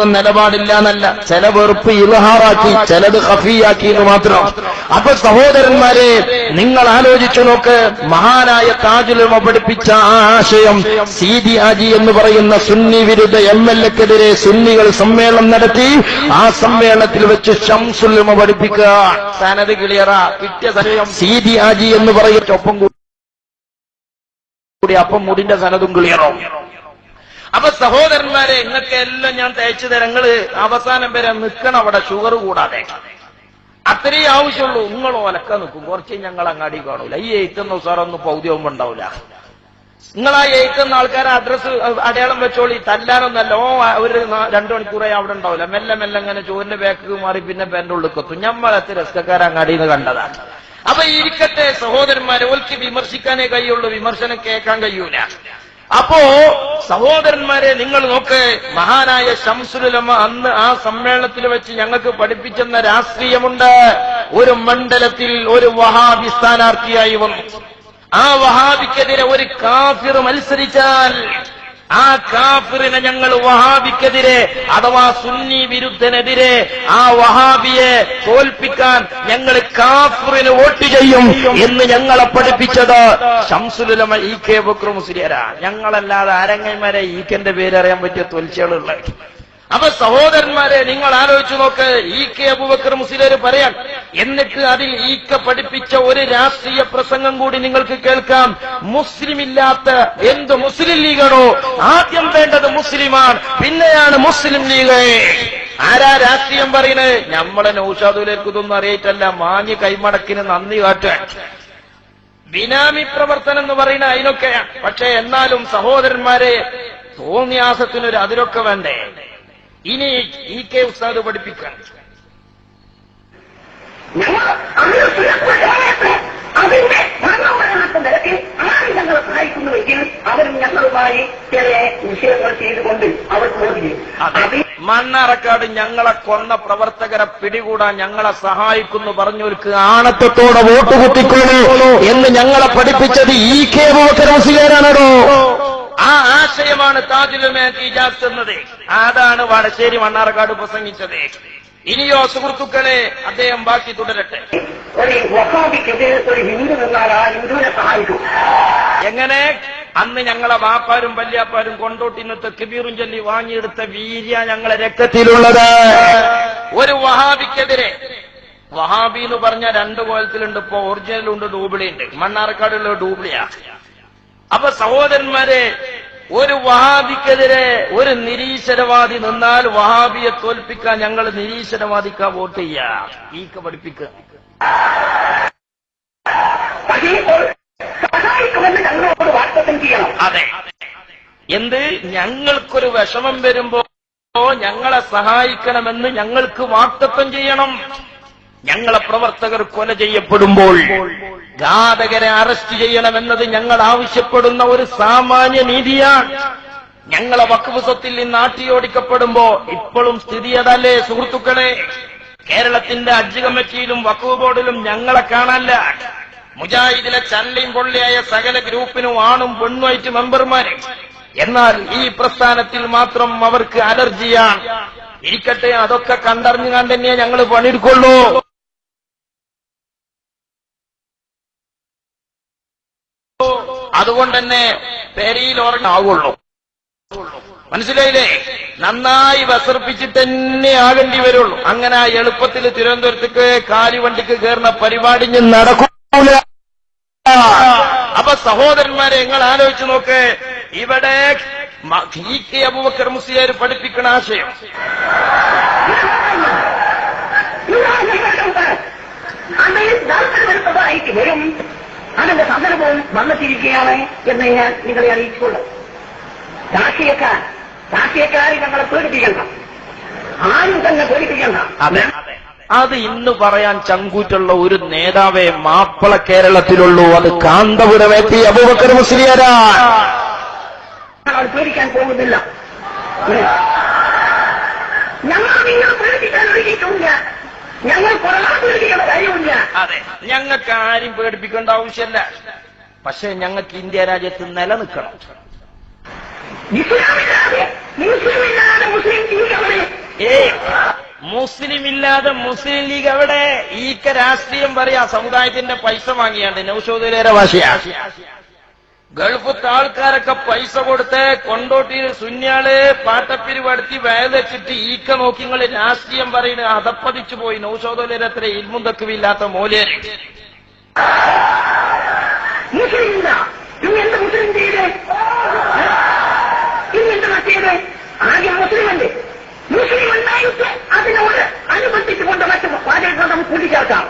നിലപാടില്ല എന്നല്ല, ചില വെറുപ്പ് ഇൽഹാറാക്കി, ചിലത് ഖഫിയാക്കി എന്ന് മാത്രം. അപ്പൊ സഹോദരന്മാരെ, നിങ്ങൾ ആലോചിച്ചു നോക്ക്, മഹാനായ താജുൽ ഉലമ പഠിപ്പിച്ച ആ ആശയം സീതി ആജി എന്ന് പറയുന്ന സുന്നി വിരുദ്ധ MLA-ക്കെതിരെ സുന്നികൾ സമ്മേളനം നടത്തി. ആ സമ്മേളനത്തിൽ വെച്ച് ശംസുൽ ഉലമ പഠിപ്പിക്കുക, സനദ് ക്ലിയറാ, കിട്ടിയ സമയം സീതി ആജി എന്ന് പറയുന്ന ഒപ്പം കൂടി അപ്പം മുടിന്റെ സനദും ക്ലിയറോ. അപ്പൊ സഹോദരന്മാരെ, നിങ്ങൾക്ക് എല്ലാം ഞാൻ തയ്ച്ചു തരാം, നിങ്ങള് അവസാനം വരെ നിൽക്കണം അവിടെ, ഷുഗർ കൂടാതെ. അത്രയും ആവശ്യമുള്ളൂ. നിങ്ങൾ ഒലക്ക നിൽക്കും, കുറച്ച് ഞങ്ങൾ അങ്ങാടി കാണൂല. ഈ എയ്ത്തുന്ന ഉസാറൊന്നും പൗദ്യവും ഉണ്ടാവില്ല. നിങ്ങൾ ആ എയ്ത്തുന്ന ആൾക്കാരെ അഡ്രസ് അടയാളം വെച്ചോളി, തല്ലാനൊന്നല്ല. ഒരു 2 മണിക്കൂറായി അവിടെ ഉണ്ടാവില്ല. മെല്ലെ മെല്ലെ അങ്ങനെ ചോറിന്റെ ബാക്ക് മാറി പിന്നെ പേന്റെ ഉള്ളിൽ കൊത്തും. ഞമ്മളെത്തി രസ്കക്കാർ അങ്ങാടിയിൽ നിന്ന് കണ്ടതാണ്. അപ്പൊ ഇരിക്കട്ടെ സഹോദരന്മാരെ, ഓൽക്ക് വിമർശിക്കാനേ കഴിയുള്ളൂ, വിമർശനം കേൾക്കാൻ കഴിയൂല. അപ്പോ സഹോദരന്മാരെ, നിങ്ങൾ നോക്ക്, മഹാനായ ശംസുൽ ഉലമ അന്ന് ആ സമ്മേളനത്തിൽ വെച്ച് ഞങ്ങൾക്ക് പഠിപ്പിച്ചെന്ന രാഷ്ട്രീയമുണ്ട്. ഒരു മണ്ഡലത്തിൽ ഒരു വഹാബി സ്ഥാനാർത്ഥിയായി വന്നു. ആ വഹാബിക്കെതിരെ ഒരു കാഫിർ മത്സരിച്ചാൽ ആ കാഫിറിനെ ഞങ്ങൾ വഹാബിക്കെതിരെ അഥവാ സുന്നി വിരുദ്ധനെതിരെ ആ വഹാബിയെ തോൽപ്പിക്കാൻ ഞങ്ങൾ കാഫിറിന് വോട്ട് ചെയ്യും എന്ന് ഞങ്ങളെ പഠിപ്പിച്ചത് ശംസുൽ ഉലമ EK അബൂബക്കർ മുസ്ലിയാരാ. ഞങ്ങളല്ലാതെ ആരങ്ങന്മാരെ EKന്റെ പേരറിയാൻ പറ്റിയ തൊൽച്ചകളുള്ള. അപ്പൊ സഹോദരന്മാരെ, നിങ്ങൾ ആലോചിച്ചു നോക്ക്, EK അബൂബക്കർ മുസ്ലിയാർ പറയാൻ, എന്നിട്ട് അതിൽ EK പഠിപ്പിച്ച ഒരു രാഷ്ട്രീയ പ്രസംഗം കൂടി നിങ്ങൾക്ക് കേൾക്കാം. മുസ്ലിമില്ലാത്ത എന്ത് മുസ്ലിം ലീഗാണോ, ആദ്യം വേണ്ടത് മുസ്ലിമാണ്, പിന്നെയാണ് മുസ്ലിം ലീഗ്. ആരാ രാഷ്ട്രീയം പറയുന്നത്? നമ്മളെ നൗഷാദുലേക്ക് ഇതൊന്നും അറിയിട്ടല്ല, മാഞ്ഞ് കൈമടക്കിന് നന്ദി കാട്ടാൻ. ബിനാമി പ്രവർത്തനം എന്ന് പറയുന്ന അതിനൊക്കെയാണ്. പക്ഷെ എന്നാലും സഹോദരന്മാരെ, തോന്നിയാസത്തിനൊരു അതിരൊക്കെ വേണ്ടേ? ഇനി EK ഉസ്താദ് പഠിപ്പിക്കാൻ അതിന്റെ ഭരണപരമാക്കുന്ന നിരക്കിൽ ആരും ഞങ്ങളെ സഹായിക്കുന്നുവെങ്കിൽ അവരും ഞങ്ങളുമായി ചില വിഷയങ്ങൾ ചെയ്തുകൊണ്ട് അവർക്ക് വോട്ട് ചെയ്യും. മണ്ണാർക്കാട് ഞങ്ങളെ കൊന്ന പ്രവർത്തകരെ പിടികൂടാൻ ഞങ്ങളെ സഹായിക്കുന്നു പറഞ്ഞവർക്ക് ആണത്തത്തോടെ വോട്ട് കുത്തിക്കൊള്ളൂ എന്ന് ഞങ്ങളെ പഠിപ്പിച്ചത് EK അബൂബക്കർ മുസ്ലിയാരാണോ? ആ ആശയമാണ് താജുൽ ഉലമയ്ക്ക് ഇജാസത്ത് എന്നത്. അതാണ് വടശ്ശേരി മണ്ണാർക്കാട് പ്രസംഗിച്ചത്. ഇനിയോ സുഹൃത്തുക്കളെ, അദ്ദേഹം ബാക്കി തുടരട്ടെ. ഒരു വഹാബിക്കെതിരെ ഒരു ഹിന്ദു നിന്നാൽ ആ ഹിന്ദുവിനെ സഹായിക്കും. എങ്ങനെ? അന്ന് ഞങ്ങളെ വാപ്പാരും വല്യാപ്പാരും കൊണ്ടോട്ടിന്ന് തക്ബീറും ചൊല്ലി വാങ്ങിയെടുത്ത വീര്യ ഞങ്ങളെ രക്തത്തിലുള്ളത്. ഒരു വഹാബിക്കെതിരെ, വഹാബി എന്ന് പറഞ്ഞ 2 കോലത്തിലുണ്ട്, ഇപ്പൊ ഒറിജിനലുണ്ട്, ഡൂബിളിയുണ്ട്. മണ്ണാർക്കാടുള്ള ഡൂബിളിയാ. അപ്പൊ സഹോദരന്മാരെ, ഒരു വഹാബിക്കെതിരെ ഒരു നിരീശ്വരവാദി നിന്നാൽ വഹാബിയെ തോൽപ്പിക്കാൻ ഞങ്ങൾ നിരീശ്വരവാദിക്കാ വോട്ട് ചെയ്യാ. EK പഠിപ്പിക്കുക. സഹായിക്കുമെന്ന് ഞങ്ങളോട് വാഗ്ദത്തം ചെയ്യണം. അതെ, എന്ത്? ഞങ്ങൾക്കൊരു വിഷമം വരുമ്പോ ഞങ്ങളെ സഹായിക്കണമെന്ന് ഞങ്ങൾക്ക് വാഗ്ദത്തം ചെയ്യണം. ഞങ്ങളെ പ്രവർത്തകർ കൊല ചെയ്യപ്പെടുമ്പോൾ ഘാതകരെ അറസ്റ്റ് ചെയ്യണമെന്നത് ഞങ്ങൾ ആവശ്യപ്പെടുന്ന ഒരു സാമാന്യ നീതിയാണ്. ഞങ്ങളെ വഖഫ് സ്വത്തിൽ നിന്ന് ആട്ടിയോടിക്കപ്പെടുമ്പോ ഇപ്പോഴും സ്ഥിതി അതല്ലേ സുഹൃത്തുക്കളെ? കേരളത്തിന്റെ ഹജ്ജ് കമ്മിറ്റിയിലും വഖഫ് ബോർഡിലും ഞങ്ങളെ കാണാനില്ല. മുജാഹിദിലെ ചള്ളിയും പൊള്ളിയായ സകല ഗ്രൂപ്പിനും ആണും പെണ്ണുമായിട്ട് മെമ്പർമാര്. എന്നാൽ ഈ പ്രസ്ഥാനത്തിൽ മാത്രം അവർക്ക് അലർജിയാണ്. ഇരിക്കട്ടെ, അതൊക്കെ കണ്ടറിഞ്ഞു കണ്ട് തന്നെയേ ഞങ്ങൾ പണിയെടുക്കുള്ളൂ. അതുകൊണ്ട് തന്നെ പെരിയിൽ ഉറങ്ങാവുള്ളൂ. മനസ്സിലായില്ലേ? നന്നായി വസർപ്പിച്ചിട്ട് തന്നെ ആകേണ്ടി വരുള്ളൂ. അങ്ങനെ എളുപ്പത്തിൽ തിരുവനന്തപുരത്തേക്ക് കാലിവണ്ടിക്ക് കയറുന്ന പരിപാടി നടക്കൂല. അപ്പൊ സഹോദരന്മാരെ, നിങ്ങൾ ആലോചിച്ച് നോക്ക്, ഇവിടെ EK അബൂബക്കർ മുസ്ലിയാർ പഠിപ്പിക്കുന്ന ആശയം വരും. അതിന്റെ സന്ദർഭവും വന്നെത്തിയിരിക്കുകയാണ് എന്ന് ഞാൻ നിങ്ങളെ അറിയിച്ചുകൊള്ളു. രാഷ്ട്രീയക്കാരെ ഞങ്ങളെ പേടിപ്പിക്കണ്ട, ആരും തന്നെ പേടിപ്പിക്കണ്ട. അത് ഇന്ന് പറയാൻ ചങ്കൂറ്റുള്ള ഒരു നേതാവേ മാപ്പിള കേരളത്തിലുള്ളൂ. അത് കാന്തപുരം EK അബൂബക്കർ മുസ്ലിയാരാ. പേടിക്കാൻ പോകുന്നില്ല. ഞങ്ങൾ നിങ്ങൾ പേടിപ്പിക്കാൻ ഒഴുകിയിട്ടില്ല. ഞങ്ങൾ പേടിപ്പിക്കേണ്ട കാര്യമില്ല. അതെ, ഞങ്ങൾക്ക് ആരും പേടിപ്പിക്കേണ്ട ആവശ്യമല്ല. പക്ഷെ ഞങ്ങൾക്ക് ഇന്ത്യ രാജ്യത്ത് നിലനിൽക്കണം. ഇസ്ലാമില്ലാതെ മുസ്ലിം ജീവിതങ്ങളെ മുസ്ലിം ഇല്ലാതെ മുസ്ലിം ലീഗ് എവിടെ? ഈക്ക രാഷ്ട്രീയം പറയാ സമുദായത്തിന്റെ പൈസ വാങ്ങിയാണ്ട് നൗഷാദുലേരെ ഭാഷയാ. ഗൾഫത്തെ ആൾക്കാരൊക്കെ പൈസ കൊടുത്ത് കൊണ്ടോട്ടിയിൽ സുന്യാള് പാട്ടപ്പിരിവടുത്തി വയലച്ചിട്ട് ഈക്ക നോക്കി നിങ്ങൾ രാഷ്ട്രീയം പറയുന്നത് അതപ്പതിച്ചു പോയി. നൗഷാദുലേരെ അത്ര ഇൽമും തക്കുവില്ലാത്ത മൂല്യം. മുസ്ലിമില്ല ഇന്ന് എന്ത് മുസ്ലിം ചെയ്ത് ഇന്ന് എന്ത് മറ്റേത് ആദ്യം മുസ്ലിമല്ലേ? മുസ്ലിം ഉണ്ടായിട്ട് അതിനോട് അനുബന്ധിച്ചുകൊണ്ട് മറ്റു വാചകങ്ങൾ നമുക്ക് കൂട്ടിച്ചേർക്കാം.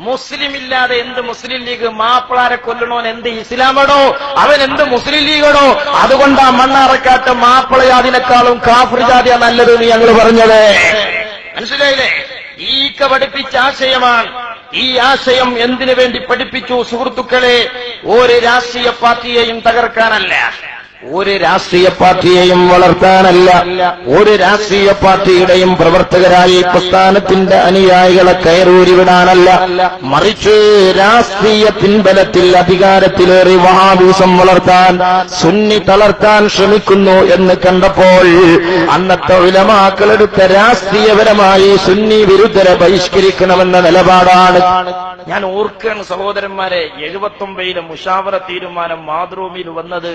മുസ്ലിം ഇല്ലാതെ എന്ത് മുസ്ലിം ലീഗ്? മാപ്പിളാരെ കൊല്ലണോൻ എന്ത് ഇസ്ലാമാണോ? അവൻ എന്ത് മുസ്ലിം ലീഗാണോ? അതുകൊണ്ടാ മണ്ണാറക്കാട്ട് മാപ്പിള ജാതിനേക്കാളും കാഫിർ ജാതിയാ നല്ലത് എന്ന് ഞങ്ങൾ പറഞ്ഞത്. മനസ്സിലായില്ലേ? ഈക്ക പഠിപ്പിച്ച ആശയമാണ്. ഈ ആശയം എന്തിനു വേണ്ടി പഠിപ്പിച്ചു സുഹൃത്തുക്കളെ? ഒരു രാഷ്ട്രീയ പാർട്ടിയെയും തകർക്കാനല്ല, ഒരു രാഷ്ട്രീയ പാർട്ടിയെയും വളർത്താനല്ല, ഒരു രാഷ്ട്രീയ പാർട്ടിയുടെയും പ്രവർത്തകരായി പ്രസ്ഥാനത്തിന്റെ അനുയായികളെ കയറൂരിവിടാനല്ല, മറിച്ച് രാഷ്ട്രീയ പിൻബലത്തിൽ അധികാരത്തിലേറി വഹാബിസം വളർത്താൻ, സുന്നി തളർത്താൻ ശ്രമിക്കുന്നു എന്ന് കണ്ടപ്പോൾ അന്നത്തെ ഉലമാക്കളെടുത്ത രാഷ്ട്രീയപരമായി സുന്നി വിരുദ്ധരെ ബഹിഷ്കരിക്കണമെന്ന നിലപാടാണ്. ഞാൻ ഓർക്കുകയാണ് സഹോദരന്മാരെ, 79 മുഷാവറ തീരുമാനം മാതൃഭൂമിയിൽ വന്നത്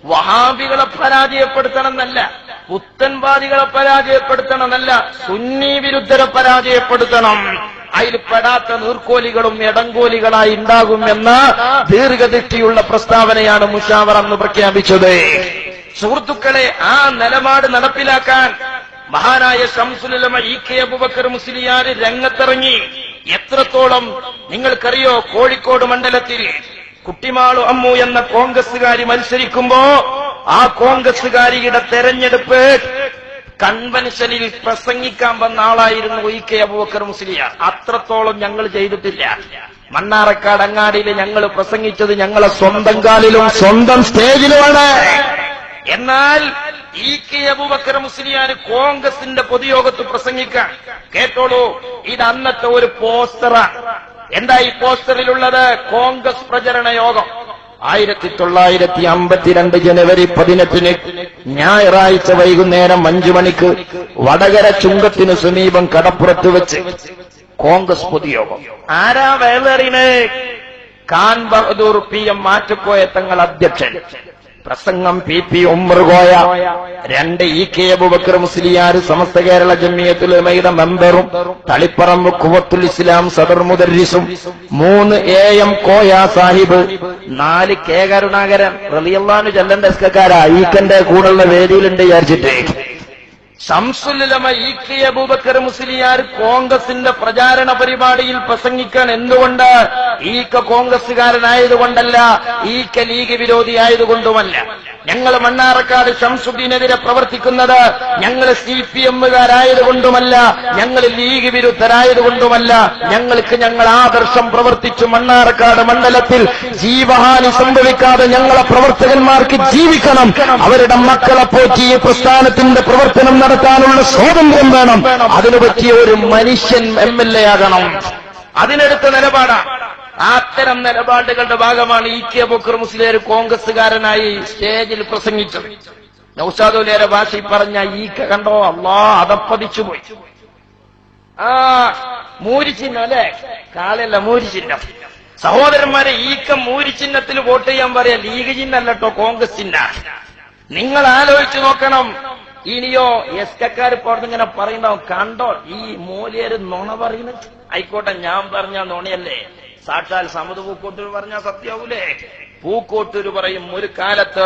വഹാബികളെ പരാജയപ്പെടുത്തണമെന്നല്ല, പുത്തൻവാദികളെ പരാജയപ്പെടുത്തണമെന്നല്ല, സുന്നി വിരുദ്ധരെ പരാജയപ്പെടുത്തണം. അതിൽ പെടാത്ത നീർക്കോലികളും ഇടങ്കോലികളായി ഉണ്ടാകുമെന്ന ദീർഘദൃഷ്ടിയുള്ള പ്രസ്താവനയാണ് മുഷാവറ അന്ന് പ്രഖ്യാപിച്ചത്. സുഹൃത്തുക്കളെ, ആ നിലപാട് നടപ്പിലാക്കാൻ മഹാനായ ശംസുൽ ഉലമ ഇ.കെ. അബൂബക്കർ മുസ്ലിയാർ രംഗത്തിറങ്ങി. എത്രത്തോളം നിങ്ങൾക്കറിയോ? കോഴിക്കോട് മണ്ഡലത്തിൽ കുട്ടിമാളു അമ്മു എന്ന കോൺഗ്രസുകാരി മത്സരിക്കുമ്പോ ആ കോൺഗ്രസുകാരിയുടെ തെരഞ്ഞെടുപ്പ് കൺവെൻഷനിൽ പ്രസംഗിക്കാൻ വന്ന ആളായിരുന്നു ഇ.കെ. അബൂബക്കർ മുസ്ലിയാർ. അത്രത്തോളം ഞങ്ങൾ ചെയ്തിട്ടില്ല. മണ്ണാറക്കാട് അങ്ങാടിയിൽ ഞങ്ങൾ പ്രസംഗിച്ചത് ഞങ്ങളെ സ്വന്തം കാലിലും സ്വന്തം സ്റ്റേജിലുമാണ്. എന്നാൽ ഇ.കെ. അബൂബക്കർ മുസ്ലിയാർ കോൺഗ്രസിന്റെ പൊതുയോഗത്ത് പ്രസംഗിക്കാൻ കേട്ടോളൂ. ഇത് അന്നത്തെ ഒരു പോസ്റ്ററാണ്. എന്താ ഈ പോസ്റ്ററിലുള്ളത്? കോൺഗ്രസ് പ്രചരണ യോഗം 1952 ജനുവരി 18 ഞായറാഴ്ച വൈകുന്നേരം 5 മണിക്ക് വടകര ചുങ്കത്തിന് സമീപം കടപ്പുറത്ത് വെച്ച് കോൺഗ്രസ് പൊതുയോഗം. ആരാ വേളറിന്? ഖാൻ ബഹദൂർ PM മാറ്റുകോയ തങ്ങൾ അധ്യക്ഷൻ. പ്രസംഗം PP ഉമർ കോയ. 2 ഇ.കെ. അബൂബക്കർ മുസ്ലിയാർ സമസ്ത കേരള ജമിയത്തുൽ ഉലമയുടെ മെമ്പറും തളിപ്പറമ്പ് ഖുവത്തുൽ ഇസ്ലാം സദർ മുദർരിസും. 3 AM കോയ സാഹിബ്. 4 കെ കരുണാകരൻ റളിയല്ലാഹു അൻഹു ചെല്ലന്റെ എസ്കക്കാരാ ഈക്കന്റെ കൂടെയുള്ള വേദിയിലുണ്ട് വിചാരിച്ചിട്ട്. ശംസുൽ ഉലമ ഇ.കെ. അബൂബക്കർ മുസ്ലിയാർ കോൺഗ്രസിന്റെ പ്രചാരണ പരിപാടിയിൽ പ്രസംഗിക്കാൻ എന്തുകൊണ്ട്? ഈക്ക കോൺഗ്രസുകാരനായതുകൊണ്ടല്ല, ഈക്ക ലീഗ് വിരോധിയായതുകൊണ്ടുമല്ല. ഞങ്ങൾ മണ്ണാറക്കാട് ശംസുദ്ദീനെതിരെ പ്രവർത്തിക്കുന്നത് ഞങ്ങൾ CPM-കാരായതുകൊണ്ടുമല്ല, ഞങ്ങൾ ലീഗ് വിരുദ്ധരായതുകൊണ്ടുമല്ല. ഞങ്ങൾക്ക് ഞങ്ങൾ ആദർശം പ്രവർത്തിച്ചു മണ്ണാറക്കാട് മണ്ഡലത്തിൽ ജീവഹാനി സംഭവിക്കാതെ ഞങ്ങളെ പ്രവർത്തകന്മാർക്ക് ജീവിക്കണം. അവരുടെ മക്കളെ പോറ്റി ഈ പ്രസ്ഥാനത്തിന്റെ പ്രവർത്തനം നടത്താനുള്ള സ്വാതന്ത്ര്യം വേണം. അതിനു പറ്റിയ ഒരു മനുഷ്യൻ MLA ആകണം. അതിനെടുത്ത നിലപാടാണ്. അത്തരം നിലപാടുകളുടെ ഭാഗമാണ് ഇ.കെ. അബൂബക്കർ മുസ്ലിയാർ കോൺഗ്രസുകാരനായി സ്റ്റേജിൽ പ്രസംഗിച്ചത്. നൗഷാദുലേരെ ഭാഷയിൽ പറഞ്ഞ ഈക്ക കണ്ടോ, അല്ലാ അതപ്പതിച്ചുപോയി. മൂരിച്ചിഹ്നം അല്ലെ? കാലല്ല, മൂരിച്ചിഹ്നം. സഹോദരന്മാരെ, ഈക്ക മൂരിച്ചിഹ്നത്തിൽ വോട്ട് ചെയ്യാൻ പറയാ. ലീഗ് ചിഹ്നല്ലോ, കോൺഗ്രസ് ചിഹ്ന. നിങ്ങൾ ആലോചിച്ചു നോക്കണം. ഇനിയോ എസ്കക്കാർ പുറത്തിങ്ങനെ പറയുണ്ടാവും, കണ്ടോ ഈ മൂല്യര് നുണ പറയുന്നത്. ആയിക്കോട്ടെ, ഞാൻ പറഞ്ഞ നുണയല്ലേ? സാക്ഷാൽ സമത് പൂക്കോട്ടൂർ പറഞ്ഞാൽ സത്യാവൂലേ? പൂക്കോട്ടൂർ പറയും, ഒരു കാലത്ത്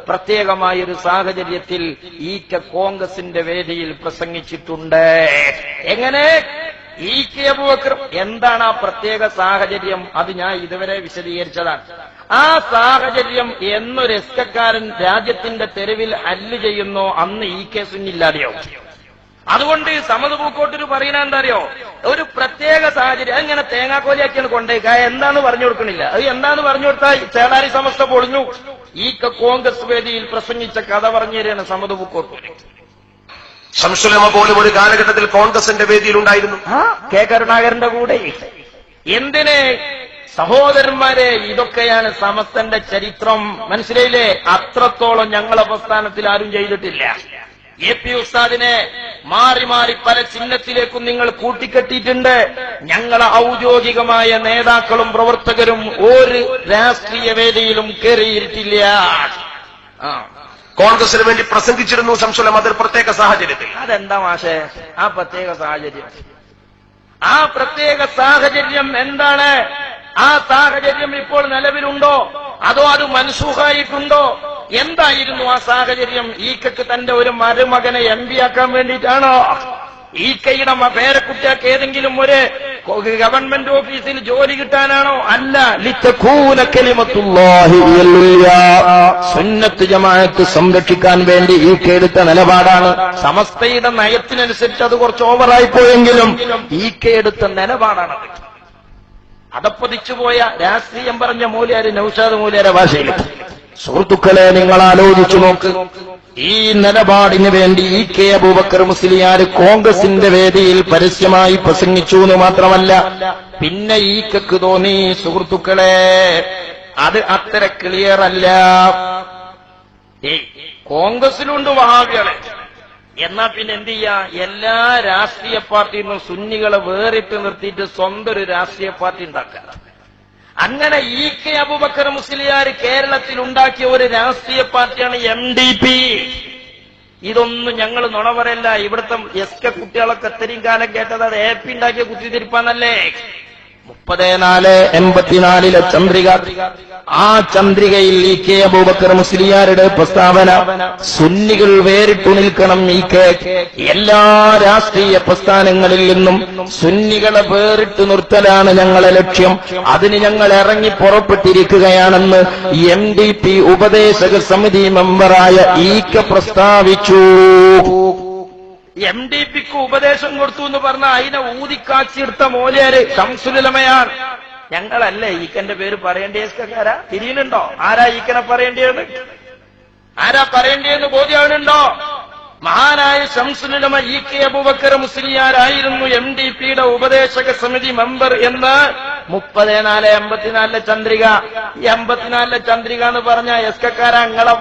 പ്രത്യേകമായൊരു സാഹചര്യത്തിൽ ഈക്ക കോൺഗ്രസിന്റെ വേദിയിൽ പ്രസംഗിച്ചിട്ടുണ്ട്. എങ്ങനെ? ഇ.കെ. അബൂബക്കർ. എന്താണ് ആ പ്രത്യേക സാഹചര്യം? അത് ഞാൻ ഇതുവരെ വിശദീകരിച്ചതാണ്. ആ സാഹചര്യം എന്നൊരു എസ്കക്കാരൻ രാജ്യത്തിന്റെ തെരുവിൽ ഹല്ല് ചെയ്യുന്നോ അന്ന് ഇ.കെ. സുന്നില്ലാതെയോ. അതുകൊണ്ട് സമത് പൂക്കോട്ടൂർ പറയുന്ന എന്താ അറിയോ? ഒരു പ്രത്യേക സാഹചര്യം. അങ്ങനെ തേങ്ങാക്കോലിയാക്കിയാണ് കൊണ്ടേക്ക. എന്താന്ന് പറഞ്ഞു കൊടുക്കണില്ല. അത് എന്താന്ന് പറഞ്ഞു കൊടുത്താൽ ചേളാരി സമസ്ത പൊളിഞ്ഞു. ഈക്ക കോൺഗ്രസ് വേദിയിൽ പ്രസംഗിച്ച കഥ പറഞ്ഞു തരികയാണ് സമത് പൂക്കോട്ടൂർ. ശംസുൽ ഉലമ പോലും ഒരു കാലഘട്ടത്തിൽ കോൺഗ്രസിന്റെ വേദിയിലുണ്ടായിരുന്നു. കെ കരുണാകരന്റെ കൂടെ. എന്തിന്? സഹോദരന്മാരെ, ഇതൊക്കെയാണ് സമസ്തന്റെ ചരിത്രം. മനസ്സിലായില്ലേ? അത്രത്തോളം ഞങ്ങളെ പ്രസ്ഥാനത്തിൽ ആരും ചെയ്തിട്ടില്ല. AP ഉസ്താദിനെ മാറി മാറി പല ചിഹ്നത്തിലേക്കും നിങ്ങൾ കൂട്ടിക്കെട്ടിയിട്ടുണ്ട്. ഞങ്ങളെ ഔദ്യോഗികമായ നേതാക്കളും പ്രവർത്തകരും ഒരു രാഷ്ട്രീയ വേദിയിലും കയറിയിട്ടില്ല. കോൺഗ്രസിന് വേണ്ടി പ്രസംഗിച്ചിരുന്നു ശംസുൽ അതൊരു പ്രത്യേക സാഹചര്യത്തിൽ. അതെന്താ മാഷേ ആ പ്രത്യേക സാഹചര്യം? ആ പ്രത്യേക സാഹചര്യം എന്താണ്? ആ സാഹചര്യം ഇപ്പോൾ നിലവിലുണ്ടോ അതോ അത് മൻസൂഖായിട്ടുണ്ടോ? എന്തായിരുന്നു ആ സാഹചര്യം? ഈക്കക്ക് തന്റെ ഒരു മരുമകനെ MP ആക്കാൻ വേണ്ടിയിട്ടാണോ? ഈക്കയുടെ പേരക്കുട്ടിക്ക് ഏതെങ്കിലും ഒരു ഗവൺമെന്റ് ഓഫീസിൽ ജോലി കിട്ടാനാണോ? അല്ല. ലിതകൂന കലിമത്തുല്ലാഹി ഹിയൽ ഉൽയാ, സുന്നത്ത് ജമാഅത്ത് സംരക്ഷിക്കാൻ വേണ്ടി ഈക്ക എടുത്ത നിലപാടാണ്. സമസ്തയുടെ നയത്തിനനുസരിച്ച് അത് കുറച്ച് ഓവറായി പോയെങ്കിലും ഈക്ക എടുത്ത നിലപാടാണത്. അതപ്പതിച്ചുപോയ രാഷ്ട്രീയം പറഞ്ഞ മൂല്യാര് നൗഷാദ് മൂല്യാരെ ഭാഷയിൽ. സുഹൃത്തുക്കളെ, നിങ്ങൾ ആലോചിച്ചു നോക്ക്. ഈ നിലപാടിന് വേണ്ടി EK അബൂബക്കർ മുസ്ലിയാർ കോൺഗ്രസിന്റെ വേദിയിൽ പരസ്യമായി പ്രസംഗിച്ചു എന്ന് മാത്രമല്ല, പിന്നെ ഈക്കക്ക് തോന്നി സുഹൃത്തുക്കളെ അത് അത്ര ക്ലിയർ അല്ല. കോൺഗ്രസിലുണ്ട് വഹാബികളെ, എന്നാ പിന്നെ എന്ത് ചെയ്യാ? എല്ലാ രാഷ്ട്രീയ പാർട്ടിയിൽ നിന്നും സുന്നികളെ വേറിട്ട് നിർത്തിയിട്ട് സ്വന്തം ഒരു രാഷ്ട്രീയ പാർട്ടി ഉണ്ടാക്കുക. അങ്ങനെ EK അബൂബക്കർ മുസ്ലിയാർ കേരളത്തിൽ ഉണ്ടാക്കിയ ഒരു രാഷ്ട്രീയ പാർട്ടിയാണ് MDP. ഇതൊന്നും ഞങ്ങൾ നുണ പറയല്ല. ഇവിടുത്തെ SK കുട്ടികളൊക്കെ ഇത്രയും കാലം കേട്ടത് അത് AP ഉണ്ടാക്കിയ കുത്തിത്തിരിപ്പാന്നല്ലേ. 3484 ചന്ദ്രിക. ആ ചന്ദ്രികയിൽ EK അബൂബക്കർ മുസ്ലിയാരുടെ പ്രസ്താവന, സുന്നികൾ വേറിട്ടു നിൽക്കണം. EK എല്ലാ രാഷ്ട്രീയ പ്രസ്ഥാനങ്ങളിൽ നിന്നും സുന്നികളെ വേറിട്ടു നിർത്തലാണ് ഞങ്ങളെ ലക്ഷ്യം. അതിന് ഞങ്ങൾ ഇറങ്ങി പുറപ്പെട്ടിരിക്കുകയാണെന്ന് MDP ഉപദേശക സമിതി മെമ്പറായ EK പ്രസ്താവിച്ചു. MDPക്ക് ഉപദേശം കൊടുത്തു എന്ന് പറഞ്ഞാൽ അതിനെ ഊതിക്കാച്ചിടുത്ത മോലിയാര് ശംസുലുലമയാണ്. ഞങ്ങളല്ലേ ഈക്കന്റെ പേര് പറയേണ്ടേ? എസ്കക്കാരാ തിരിയുന്നുണ്ടോ? ആരാ ഈക്കനെ പറയേണ്ടത്? ആരാ പറയേണ്ടതെന്ന് ബോധ്യമാവുന്നുണ്ടോ? മഹാനായ ശംസുലുലമ EK അബൂബക്കർ മുസ്ലിയാരായിരുന്നു MDPയുടെ ഉപദേശക സമിതി മെമ്പർ എന്ന് 3484 ചന്ദ്രിക. 84 ചന്ദ്രിക എന്ന് പറഞ്ഞ എസ്കക്കാര നിങ്ങളെ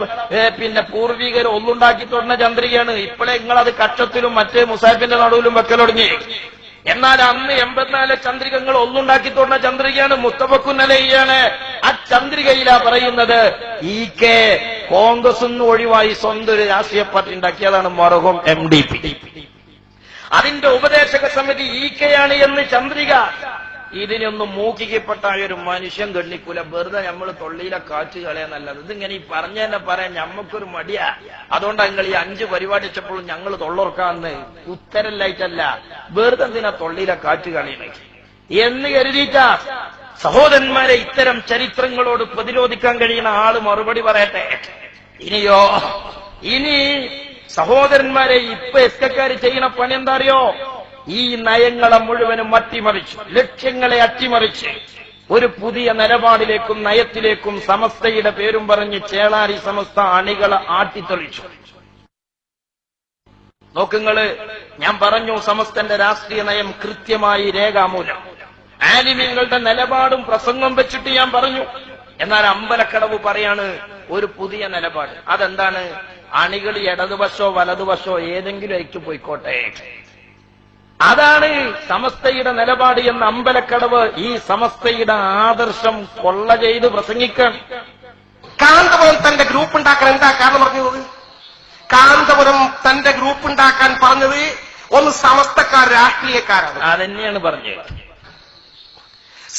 പിന്നെ പൂർവികർ ഒന്നുണ്ടാക്കി തുടങ്ങുന്ന ചന്ദ്രികയാണ്. ഇപ്പോഴേ നിങ്ങളത് കക്ഷത്തിലും മറ്റേ മുസാഫിന്റെ നടുവിലും വെക്കൽ തുടങ്ങി. എന്നാൽ അന്ന് 84 ചന്ദ്രികങ്ങൾ ഒന്നുണ്ടാക്കി തുടങ്ങുന്ന ചന്ദ്രികയാണ്, മുത്തഫഖുനലയാണ്. ആ ചന്ദ്രികയിലാ പറയുന്നത് EK കോൺഗ്രസ് ഒഴിവായി സ്വന്തം ഒരു രാഷ്ട്രീയ പാർട്ടി ഉണ്ടാക്കിയതാണ് മർഹൂം MDP. അതിന്റെ ഉപദേശക സമിതി EKയാണ് എന്ന് ചന്ദ്രിക. ഇതിനൊന്നും മൂക്കിക്കപ്പെട്ട ഒരു മനുഷ്യൻ ഗണ്ണിക്കൂല. വെറുതെ നമ്മൾ തൊള്ളിയിലെ കാറ്റ് കളയാന്നല്ലത്. ഇതിങ്ങനെ ഈ പറഞ്ഞ തന്നെ പറയാൻ ഞമ്മക്കൊരു മടിയാ. അതുകൊണ്ടാണ് നിങ്ങൾ ഈ 5 പരിപാടി വെച്ചപ്പോഴും ഞങ്ങൾ തൊള്ളോർക്കാന്ന് ഉത്തരല്ലായിട്ടല്ല, വെറുതെ എന്തിനാ തൊള്ളിയിലെ കാറ്റ് കളയുന്നത് എന്ന് കരുതിയിട്ടാ. സഹോദരന്മാരെ, ഇത്തരം ചരിത്രങ്ങളോട് പ്രതിരോധിക്കാൻ കഴിയുന്ന ആള് മറുപടി പറയട്ടെ. ഇനിയോ, ഇനി സഹോദരന്മാരെ, ഇപ്പൊ എസ്കക്കാര് ചെയ്യുന്ന പണി എന്താ അറിയോ? ഈ നയങ്ങളെ മുഴുവനും അട്ടിമറിച്ചു, ലക്ഷ്യങ്ങളെ അട്ടിമറിച്ച് ഒരു പുതിയ നിലപാടിലേക്കും നയത്തിലേക്കും സമസ്തയുടെ പേരും പറഞ്ഞ് ചേളാരി സമസ്ത അണികളെ ആട്ടിത്തെളിച്ചു. നോക്കുങ്ങള്, ഞാൻ പറഞ്ഞു സമസ്തന്റെ രാഷ്ട്രീയ നയം കൃത്യമായി രേഖാമൂലം ആലിമീങ്ങളുടെ നിലപാടും പ്രസംഗം വെച്ചിട്ട് ഞാൻ പറഞ്ഞു. എന്നാൽ അമ്പലക്കടവ് പറയാണ് ഒരു പുതിയ നിലപാട്. അതെന്താണ്? അണികൾ ഇടതുവശോ വലതുവശോ ഏതെങ്കിലും ആയിട്ട് പോയിക്കോട്ടെ, അതാണ് സമസ്തയുടെ നിലപാട് എന്ന് അമ്പലക്കടവ് ഈ സമസ്തയുടെ ആദർശം കൊള്ള ചെയ്ത് പ്രസംഗിക്കണം. കാന്തപുരം തന്റെ ഗ്രൂപ്പ് ഉണ്ടാക്കാൻ എന്താ കാരണം പറഞ്ഞത്? കാന്തപുരം തന്റെ ഗ്രൂപ്പ് ഉണ്ടാക്കാൻ പറഞ്ഞത് ഒന്ന് സമസ്തക്കാർ രാഷ്ട്രീയക്കാരാണ്. അതന്നെയാണ് പറഞ്ഞത്.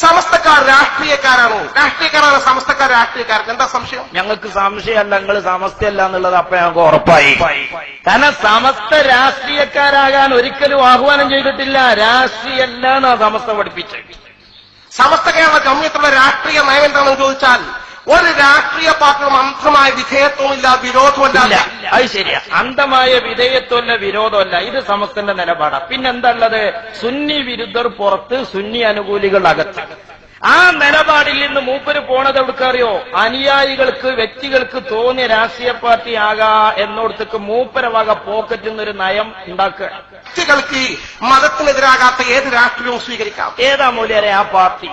സമസ്തക്കാർ രാഷ്ട്രീയക്കാരാണോ? രാഷ്ട്രീയക്കാരാണോ സമസ്തക്കാർ രാഷ്ട്രീയക്കാർക്ക്? എന്താ സംശയം? ഞങ്ങൾക്ക് സംശയമല്ല, നിങ്ങൾ സമസ്തയല്ല എന്നുള്ളത് അപ്പൊ ഞങ്ങൾക്ക് ഉറപ്പായി. കാരണം സമസ്ത രാഷ്ട്രീയക്കാരാകാൻ ഒരിക്കലും ആഹ്വാനം ചെയ്തിട്ടില്ല. രാഷ്ട്രീയല്ല എന്നാ സമസ്ത പഠിപ്പിച്ചത്. സമസ്ത കേരള ജമിയത്തുള്ള രാഷ്ട്രീയ നയം എന്താണെന്ന് ചോദിച്ചാൽ ഒരു രാഷ്ട്രീയ പാർട്ടിയും അന്ധമായ വിധേയത്വമില്ല, വിരോധമല്ല. അത് ശരിയാ, അന്ധമായ വിധേയത്വമല്ല, വിരോധമല്ല. ഇത് സമസ്തന്റെ നിലപാടാ. പിന്നെന്താള്ളത്? സുന്നി വിരുദ്ധർ പുറത്ത്, സുന്നി അനുകൂലികൾ അകത്ത്. ആ നിലപാടിൽ നിന്ന് മൂപ്പര് പോണത് എവിടുക്കറിയോ? അനുയായികൾക്ക്, വ്യക്തികൾക്ക് തോന്നിയ രാഷ്ട്രീയ പാർട്ടി ആകാ എന്നോടത്തേക്ക് മൂപ്പര വക പോക്കറ്റിൽ നിന്നൊരു നയം ഉണ്ടാക്കുക. വ്യക്തികൾക്ക് മതത്തിനെതിരാകാത്ത ഏത് രാഷ്ട്രീയവും സ്വീകരിക്കാം. ഏതാ മൂല്യരെ ആ പാർട്ടി?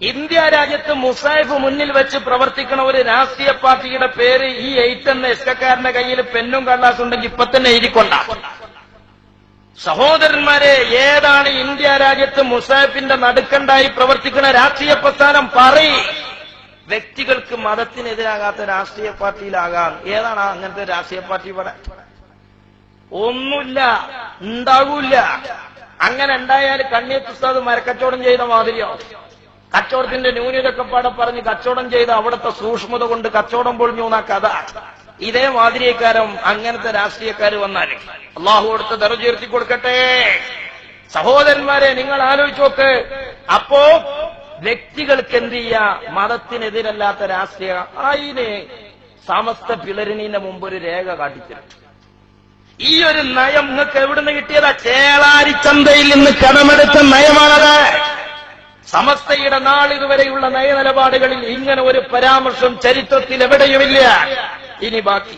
ഇന്ത്യ രാജ്യത്ത് മുസാഹിഫ് മുന്നിൽ വെച്ച് പ്രവർത്തിക്കുന്ന ഒരു രാഷ്ട്രീയ പാർട്ടിയുടെ പേര് ഈ 8 എന്ന എസ്കക്കാരന്റെ കയ്യിൽ പെന്നും കടലാസും ഉണ്ടെങ്കിൽ ഇപ്പൊ തന്നെ എഴുതിക്കൊണ്ട. സഹോദരന്മാരെ, ഏതാണ് ഇന്ത്യ രാജ്യത്ത് മുസാഹിഫിന്റെ നടുക്കണ്ടായി പ്രവർത്തിക്കുന്ന രാഷ്ട്രീയ പ്രസ്ഥാനം? പറയ്. വ്യക്തികൾക്ക് മതത്തിനെതിരാകാത്ത രാഷ്ട്രീയ പാർട്ടിയിലാകാം. ഏതാണ് അങ്ങനത്തെ രാഷ്ട്രീയ പാർട്ടി? ഇവിടെ ഒന്നുമില്ല, ഉണ്ടാകൂല. അങ്ങനെ ഉണ്ടായാൽ കണ്ണിയത്ത് ഉസ്താദ് മരക്കച്ചവടം ചെയ്ത മാതിരിയോ, കച്ചവടത്തിന്റെ ന്യൂനതൊക്കെ പാടെ പറഞ്ഞ് കച്ചവടം ചെയ്ത് അവിടുത്തെ സൂക്ഷ്മത കൊണ്ട് കച്ചവടം പൊളിഞ്ഞു എന്ന കഥ. ഇതേ മാതിരിക്കാരും അങ്ങനത്തെ രാഷ്ട്രീയക്കാർ വന്നാൽ അള്ളാഹു അടുത്ത് ദർജ ഉയർത്തി കൊടുക്കട്ടെ. സഹോദരന്മാരെ, നിങ്ങൾ ആലോചിച്ച് നോക്ക്. അപ്പോ വ്യക്തികൾക്ക് എന്ത് ചെയ്യാ? മതത്തിനെതിരല്ലാത്ത രാഷ്ട്രീയ അതിന് സമസ്ത പിളരിനീന്റെ മുമ്പ് ഒരു രേഖ കാട്ടിത്തരും. ഈ ഒരു നയം നിങ്ങൾക്ക് എവിടുന്ന് കിട്ടിയതാ? ചേളാരി ചന്തയിൽ നിന്ന് കടമെടുത്ത നയമാണത്. സമസ്തയുടെ നാളിതുവരെയുള്ള നയനിലപാടുകളിൽ ഇങ്ങനെ ഒരു പരാമർശം ചരിത്രത്തിൽ എവിടെയുമില്ല. ഇനി ബാക്കി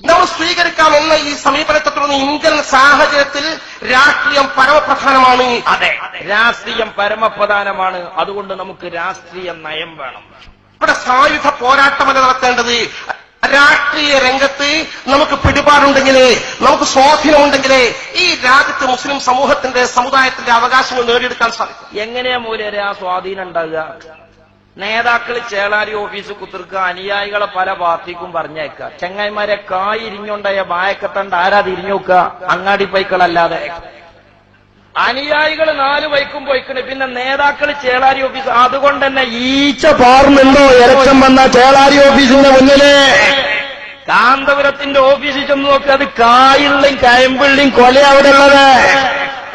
നമ്മൾ സ്വീകരിക്കാമെന്ന ഈ സമീപനത്തെ തുടർന്ന് ഇന്ത്യൻ സാഹചര്യത്തിൽ രാഷ്ട്രീയം പരമപ്രധാനമാണ്. അതെ, രാഷ്ട്രീയം പരമപ്രധാനമാണ്. അതുകൊണ്ട് നമുക്ക് രാഷ്ട്രീയ നയം വേണം. ഇവിടെ സായുധ പോരാട്ടമല്ല നടത്തേണ്ടത്. രാഷ്ട്രീയ രംഗത്ത് നമുക്ക് പിടിപാടുണ്ടെങ്കിൽ, നമുക്ക് സ്വാധീനമുണ്ടെങ്കിൽ ഈ രാജ്യത്ത് മുസ്ലിം സമൂഹത്തിന്റെ സമുദായത്തിന്റെ അവകാശങ്ങൾ നേടിയെടുക്കാൻ സാധിക്കും. എങ്ങനെയാ മൂലരെ ആ സ്വാധീനം ഉണ്ടാകുക? നേതാക്കൾ ചേളാരി ഓഫീസ് കുത്തിർക്കുക, അനുയായികളെ പല പാർട്ടിക്കും പറഞ്ഞേക്കുക. ചെങ്ങായിമാരെ കായിരിഞ്ഞുണ്ടായ ബായക്കത്തണ്ട് ആരാ തിരിഞ്ഞു നോക്കുക? അങ്ങാടി പൈക്കളല്ലാതെ. അനുയായികൾ 4 വൈക്കും പോയിക്കണ്. പിന്നെ നേതാക്കൾ ചേളാരി ഓഫീസ്. അതുകൊണ്ട് തന്നെ ഈച്ച പാർന്നുണ്ടോ ഇലക്ഷൻ വന്ന ചേളാരി ഓഫീസിന്റെ മുന്നില്? കാന്തപുരത്തിന്റെ ഓഫീസിൽ ചെന്ന് നോക്കി, അത് കായുള്ളിയും കയമ്പിള്ളിയും കൊല അവിടെ ഉള്ളത്.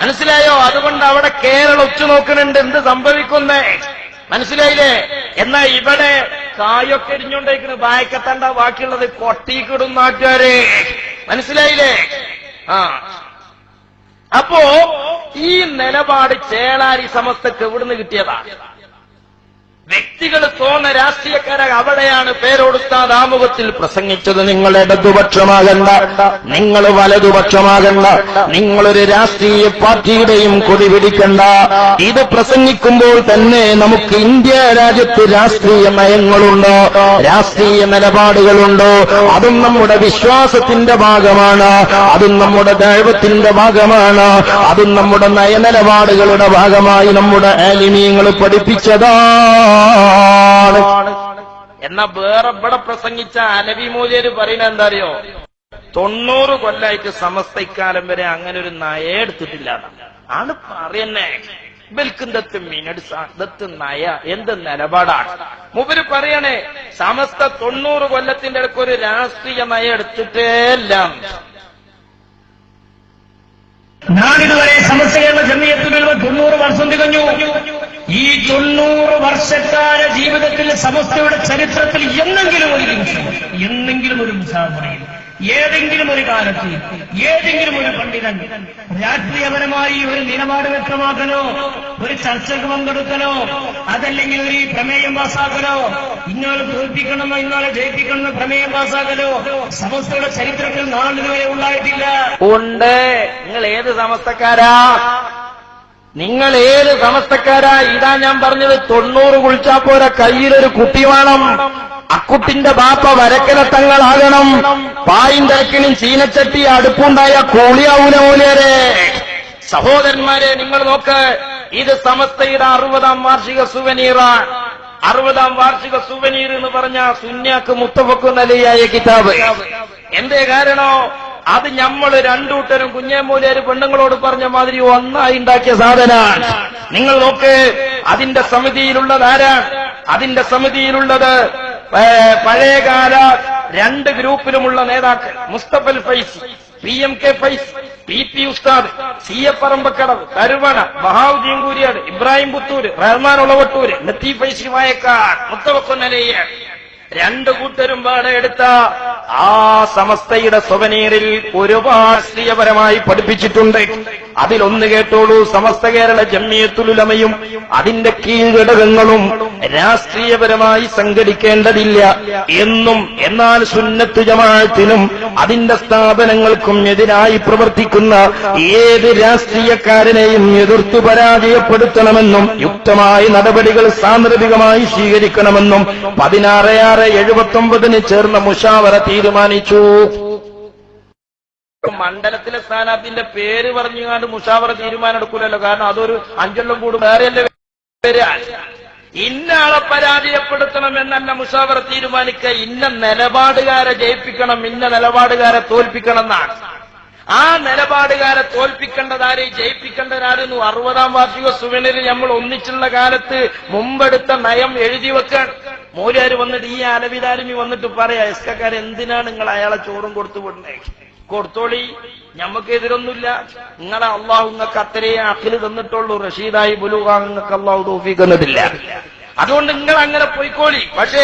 മനസ്സിലായോ? അതുകൊണ്ട് അവിടെ കേരളം ഉച്ചു നോക്കുന്നുണ്ട് എന്ത് സംഭവിക്കുന്നേ. മനസ്സിലായില്ലേ? എന്നാ ഇവിടെ കായൊക്കെ എരിഞ്ഞുകൊണ്ടിരിക്കുന്നു, ബായക്കത്തണ്ട ബാക്കിയുള്ളത് കൊട്ടിക്കിടും നാട്ടുകാര്. മനസ്സിലായില്ലേ? അപ്പോ ഈ നിലപാട് ചേളാരി സമസ്തക്ക് എവിടുന്ന് കിട്ടിയതാണ്? വ്യക്തികൾ തോന്ന രാഷ്ട്രീയക്കാരെ അവിടെയാണ് പേരോടുത്താത് ആമുഖത്തിൽ പ്രസംഗിച്ചത്. നിങ്ങൾ ഇടതുപക്ഷമാകണ്ട, നിങ്ങൾ വലതുപക്ഷമാകണ്ട, നിങ്ങളൊരു രാഷ്ട്രീയ പാർട്ടിയുടെയും കൊടി പിടിക്കണ്ട. ഇത് പ്രസംഗിക്കുമ്പോൾ തന്നെ നമുക്ക് ഇന്ത്യ രാജ്യത്ത് രാഷ്ട്രീയ നയങ്ങളുണ്ടോ, രാഷ്ട്രീയ നിലപാടുകളുണ്ടോ? അതും നമ്മുടെ വിശ്വാസത്തിന്റെ ഭാഗമാണ്, അതും നമ്മുടെ ദൈവത്തിന്റെ ഭാഗമാണ്, അതും നമ്മുടെ നയനിലപാടുകളുടെ ഭാഗമായി നമ്മുടെ ആലിമീങ്ങൾ പഠിപ്പിച്ചതാ. എന്നാ വേറെ ഇവിടെ പ്രസംഗിച്ച അലവി മൂല്യര് പറയുന്നത് എന്താ അറിയോ? 90 കൊല്ലായിട്ട് സമസ്ത ഇക്കാലം വരെ അങ്ങനെ ഒരു നയ എടുത്തിട്ടില്ല ആണ് പറയുന്നേ. ബൽക്കുന്നത്ത് മിനടുത്ത് നയ എന്ത് നിലപാടാണ് മൂപ്പര് പറയണേ? സമസ്ത 90 കൊല്ലത്തിന്റെ ഇടയ്ക്ക് ഒരു രാഷ്ട്രീയ നയ എടുത്തിട്ടേ ഇല്ല. നാളിതുവരെ സമസ്ത കേരള ജമിയത്തുൽ 90 വർഷം തികഞ്ഞു. ഈ 90 വർഷക്കാല ജീവിതത്തിൽ സമസ്തയുടെ ചരിത്രത്തിൽ എന്തെങ്കിലും ഒരു മുസാഫറയിൽ ഏതെങ്കിലും ഒരു കാലത്ത് ഏതെങ്കിലും ഒരു പണ്ഡിതൻ രാഷ്ട്രീയപരമായി ഒരു നിലപാട് വ്യക്തമാക്കണോ, ഒരു ചർച്ചക്ക് പങ്കെടുക്കണോ, അതല്ലെങ്കിൽ ഒരു പ്രമേയം പാസ്സാക്കണോ, ഇന്നോലെ തോൽപ്പിക്കണമെന്നോ ഇന്നോലെ ജയിപ്പിക്കണമെന്ന് പ്രമേയം പാസ്സാക്കലോ സമസ്തയുടെ ചരിത്രത്തിൽ നാളിതുവരെ ഉണ്ടായിട്ടില്ല. ഉണ്ട്. നിങ്ങൾ ഏത് സമസ്തക്കാരാ? നിങ്ങൾ ഏത് സമസ്തക്കാരാ? ഇതാ ഞാൻ പറഞ്ഞത്. 90 കുളിച്ചാ പോരാ, കയ്യിലൊരു കുട്ടി വേണം. അക്കുട്ടിന്റെ ബാപ്പ വരക്കലത്തങ്ങളാകണം. പായിന്റക്കിനും ചീനച്ചട്ടി അടുപ്പുണ്ടായ കൂളിയാവൂല മൂലരെ. സഹോദരന്മാരെ, നിങ്ങൾ നോക്ക്, ഇത് സമസ്തയുടെ 60ാം വാർഷിക സുവനീറാണ്. 60ാം വാർഷിക സുവനീർ എന്ന് പറഞ്ഞ സുന്യാക്ക് മുത്തഫഖുൻ അലൈഹിയായ കിതാബ്. എന്തേ കാരണോ? അത് നമ്മൾ രണ്ടൂട്ടരും കുഞ്ഞേമൂലര് പെണ്ണുങ്ങളോട് പറഞ്ഞ മാതിരി ഒന്നായി ഉണ്ടാക്കിയ സാധനമാണ്. നിങ്ങൾ നോക്ക്, അതിന്റെ സമിതിയിലുള്ളത് ആരാണ്? അതിന്റെ സമിതിയിലുള്ളത് പഴയകാല 2 ഗ്രൂപ്പിലുമുള്ള നേതാക്കൾ. മുസ്തഫൽ ഫൈസി, PMK ഫൈസ്, PP ഉസ്താദ്, CA പറമ്പക്കടവ്, കരുവണ, ബഹാവുദ്ദീൻ കൂരിയാട്, ഇബ്രാഹിം പുത്തൂര്, റഹ്മാൻ ഉളവട്ടൂര്, ലത്തീഫ് ഫൈസി വായക്കാർ, മുത്തവഖുൻ അലൈഹി. 2 കൂട്ടരും പാടെ എടുത്ത ആ സമസ്തയുടെ സുവനീറിൽ ഒരുപാട് രാഷ്ട്രീയപരമായി പഠിപ്പിച്ചിട്ടുണ്ട്. അതിലൊന്ന് കേട്ടോളൂ. സമസ്ത കേരള ജമിയത്തുൽ ഉലമയും അതിന്റെ കീഴ്ഘടകങ്ങളും രാഷ്ട്രീയപരമായി സംഘടിക്കേണ്ടതില്ല എന്നും, എന്നാൽ സുന്നത്ത് ജമാഅത്തിനും അതിന്റെ സ്ഥാപനങ്ങൾക്കും എതിരായി പ്രവർത്തിക്കുന്ന ഏത് രാഷ്ട്രീയക്കാരനെയും എതിർത്തു പരാജയപ്പെടുത്തണമെന്നും യുക്തമായ നടപടികൾ സാന്ദർഭികമായി സ്വീകരിക്കണമെന്നും 16/6/79 ചേർന്ന മുശാവറ തീരുമാനിച്ചു. മണ്ഡലത്തിലെ സ്ഥാനാർത്ഥിന്റെ പേര് പറഞ്ഞുകൊണ്ട് മുശാവറ തീരുമാനം എടുക്കൂലല്ലോ. കാരണം അതൊരു 5 കൊല്ലം കൂടും വേറെയല്ലേ വരിക. ഇന്ന ആളെ പരാജയപ്പെടുത്തണം എന്നല്ല മുശാവറ തീരുമാനിക്കുക. ഇന്ന നിലപാടുകാരെ ജയിപ്പിക്കണം, ഇന്ന നിലപാടുകാരെ തോൽപ്പിക്കണം എന്നാണ്. ആ നിലപാടുകാരെ തോൽപ്പിക്കേണ്ടതാരെ ജയിപ്പിക്കേണ്ടതാരെന്നു 60-ാം വാർഷിക സുവനറിൽ നമ്മൾ ഒന്നിച്ചുള്ള കാലത്ത് മുമ്പെടുത്ത നയം എഴുതി വെക്കാൻ മൂല്യാര് വന്നിട്ട് ഈ അലവിദാരിമി വന്നിട്ട് പറയാ, എസ്കക്കാരെ എന്തിനാണ് നിങ്ങൾ അയാളെ ചോറും കൊടുത്തു വിടണേ? കൊടുത്തോളി, ഞമ്മക്ക് എതിരൊന്നുമില്ല. നിങ്ങളെ അള്ളാഹു നിങ്ങൾക്ക് അത്രയേ അഖില് തന്നിട്ടുള്ളൂ. റഷീദായി ബുലൂഗാ നിങ്ങൾക്ക് അള്ളാഹു തൗഫീഖ് തന്നിട്ടില്ല. അതുകൊണ്ട് നിങ്ങൾ അങ്ങനെ പോയിക്കോളി. പക്ഷേ